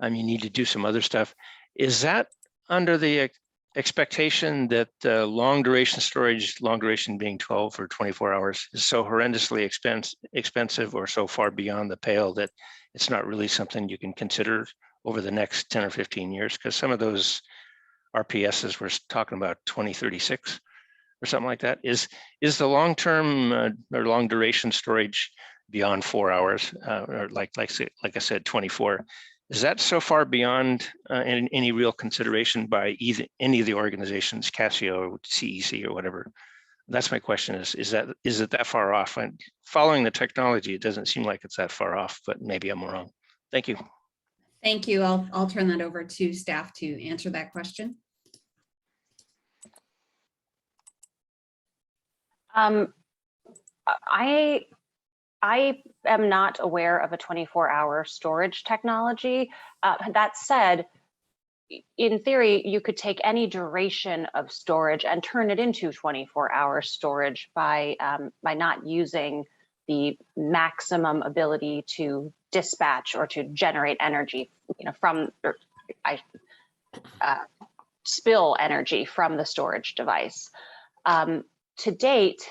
You need to do some other stuff. Is that under the expectation that long duration storage, long duration being 12 or 24 hours, is so horrendously expensive or so far beyond the pale that it's not really something you can consider over the next 10 or 15 years? Because some of those RPSs we're talking about 2036 or something like that. Is the long-term or long duration storage beyond 4 hours, or like I said, 24? Is that so far beyond any real consideration by any of the organizations, Casio, CEC, or whatever? That's my question. Is it that far off? And following the technology, it doesn't seem like it's that far off, but maybe I'm wrong. Thank you. Thank you. I'll turn that over to staff to answer that question. I am not aware of a 24-hour storage technology. That said, in theory, you could take any duration of storage and turn it into 24-hour storage by not using the maximum ability to dispatch or to generate energy, from spill energy from the storage device. To date,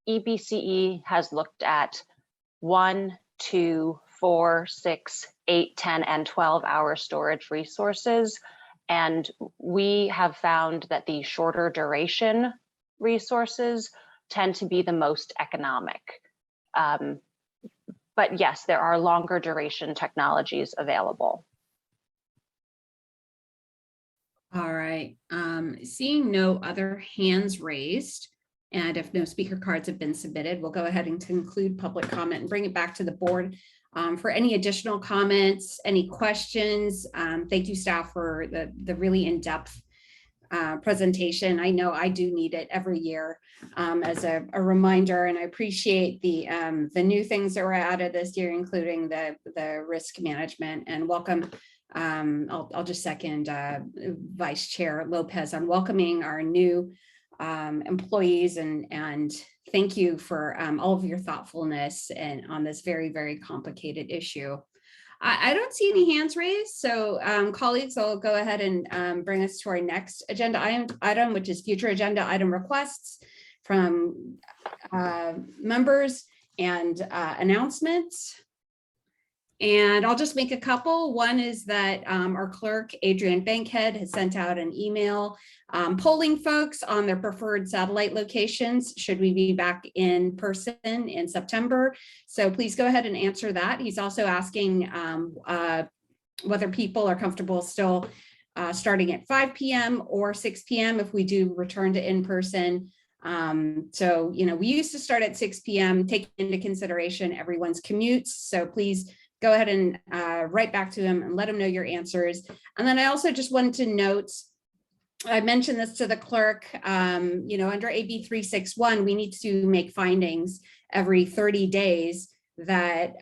EBCE has looked at 1, 2, 4, 6, 8, 10, and 12-hour storage resources. And we have found that the shorter duration resources tend to be the most economic. But yes, there are longer duration technologies available. All right, seeing no other hands raised, and if no speaker cards have been submitted, we'll go ahead and conclude public comment and bring it back to the board for any additional comments, any questions. Thank you, staff, for the really in-depth presentation. I know I do need it every year as a reminder, and I appreciate the new things that were added this year, including the risk management. And welcome. I'll just second Vice Chair Lopez on welcoming our new employees, and thank you for all of your thoughtfulness and on this very, very complicated issue. I don't see any hands raised, so colleagues, I'll go ahead and bring us to our next agenda item, which is future agenda item requests from members and announcements. And I'll just make a couple. One is that our clerk, Adrian Bankhead, has sent out an email polling folks on their preferred satellite locations should we be back in person in September. So please go ahead and answer that. He's also asking whether people are comfortable still starting at 5 p.m. or 6 p.m. if we do return to in-person. So, we used to start at 6 p.m., taking into consideration everyone's commutes. So please go ahead and write back to him and let him know your answers. And then I also just wanted to note, I mentioned this to the clerk, under AB 361, we need to make findings every 30 days that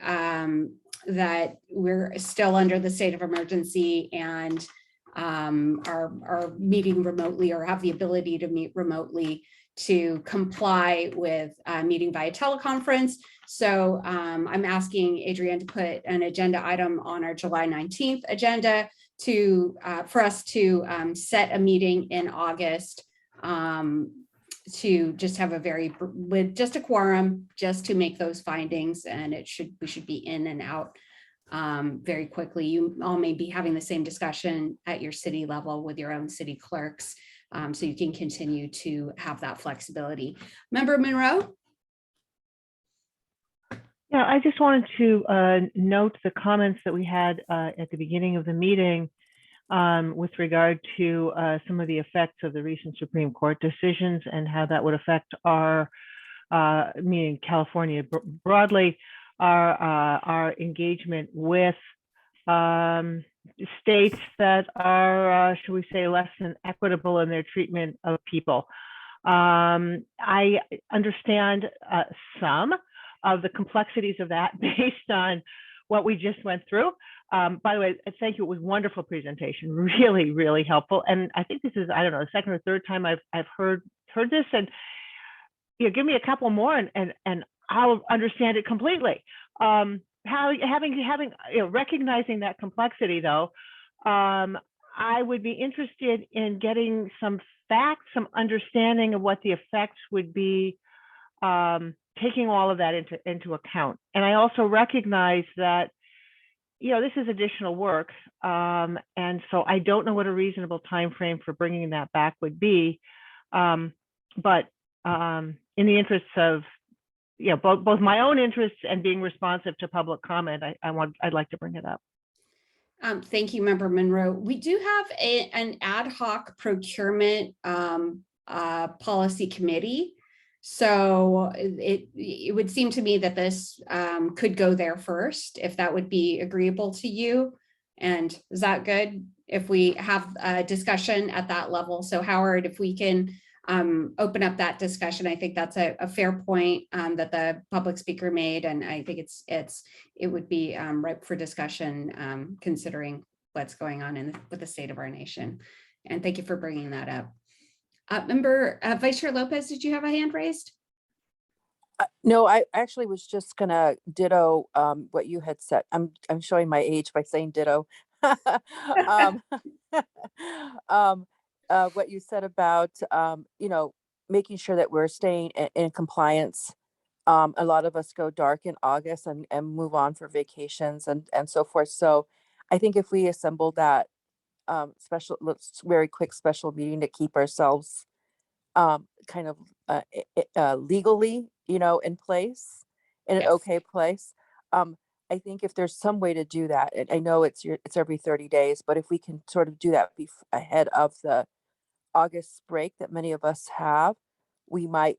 that we're still under the state of emergency and are meeting remotely or have the ability to meet remotely to comply with meeting via teleconference. So I'm asking Adrienne to put an agenda item on our July 19th agenda for us to set a meeting in August to just have with just a quorum, just to make those findings, and we should be in and out very quickly. You all may be having the same discussion at your city level with your own city clerks, so you can continue to have that flexibility. Member Monroe? Yeah, I just wanted to note the comments that we had at the beginning of the meeting with regard to some of the effects of the recent Supreme Court decisions and how that would affect our, meaning California broadly, our engagement with states that are, should we say, less than equitable in their treatment of people. I understand some of the complexities of that based on what we just went through. By the way, thank you. It was a wonderful presentation, really, really helpful. And I think this is, I don't know, the second or third time I've heard this, and give me a couple more and I'll understand it completely. Recognizing that complexity though, I would be interested in getting some facts, some understanding of what the effects would be, taking all of that into account. And I also recognize that, this is additional work. And so I don't know what a reasonable time frame for bringing that back would be. But in the interests of, both my own interests and being responsive to public comment, I'd like to bring it up. Thank you, Member Monroe. We do have an ad hoc procurement policy committee. So it would seem to me that this could go there first, if that would be agreeable to you. And is that good if we have a discussion at that level? So Howard, if we can open up that discussion, I think that's a fair point that the public speaker made. And I think it would be ripe for discussion considering what's going on with the state of our nation. And thank you for bringing that up. Member Vice Chair Lopez, did you have a hand raised? No, I actually was just gonna ditto what you had said. I'm showing my age by saying ditto. What you said about making sure that we're staying in compliance. A lot of us go dark in August and move on for vacations and so forth. So I think if we assemble that very quick special meeting to keep ourselves kind of legally, in place, in an okay place. I think if there's some way to do that, and I know it's every 30 days, but if we can sort of do that ahead of the August break that many of us have, we might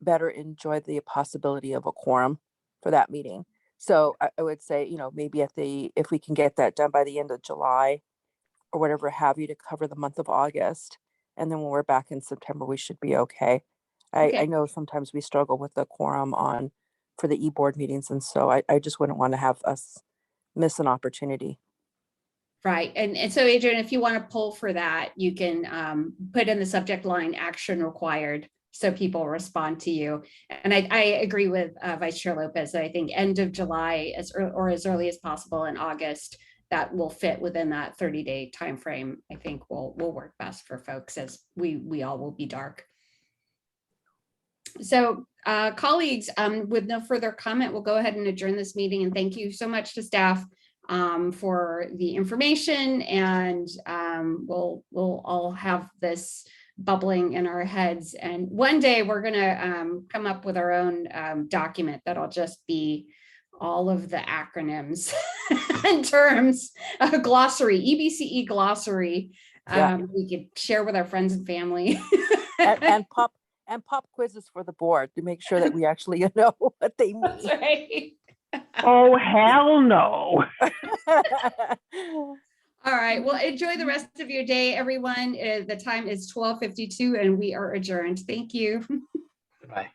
better enjoy the possibility of a quorum for that meeting. So I would say, maybe if we can get that done by the end of July or whatever have you, to cover the month of August. And then when we're back in September, we should be okay. I know sometimes we struggle with the quorum for the e-board meetings. And so I just wouldn't want to have us miss an opportunity. Right. And so Adrienne, if you want to pull for that, you can put in the subject line action required so people respond to you. And I agree with Vice Chair Lopez. I think end of July or as early as possible in August, that will fit within that 30-day timeframe. I think will work best for folks, as we all will be dark. So colleagues, with no further comment, we'll go ahead and adjourn this meeting. And thank you so much to staff for the information. And we'll all have this bubbling in our heads. And one day we're gonna come up with our own document that'll just be all of the acronyms and terms, a glossary, EBCE glossary. We could share with our friends and family. and pop quizzes for the board to make sure that we actually know what they mean. That's right. Oh, hell no. All right. Well, enjoy the rest of your day, everyone. The time is 12:52 and we are adjourned. Thank you. Bye.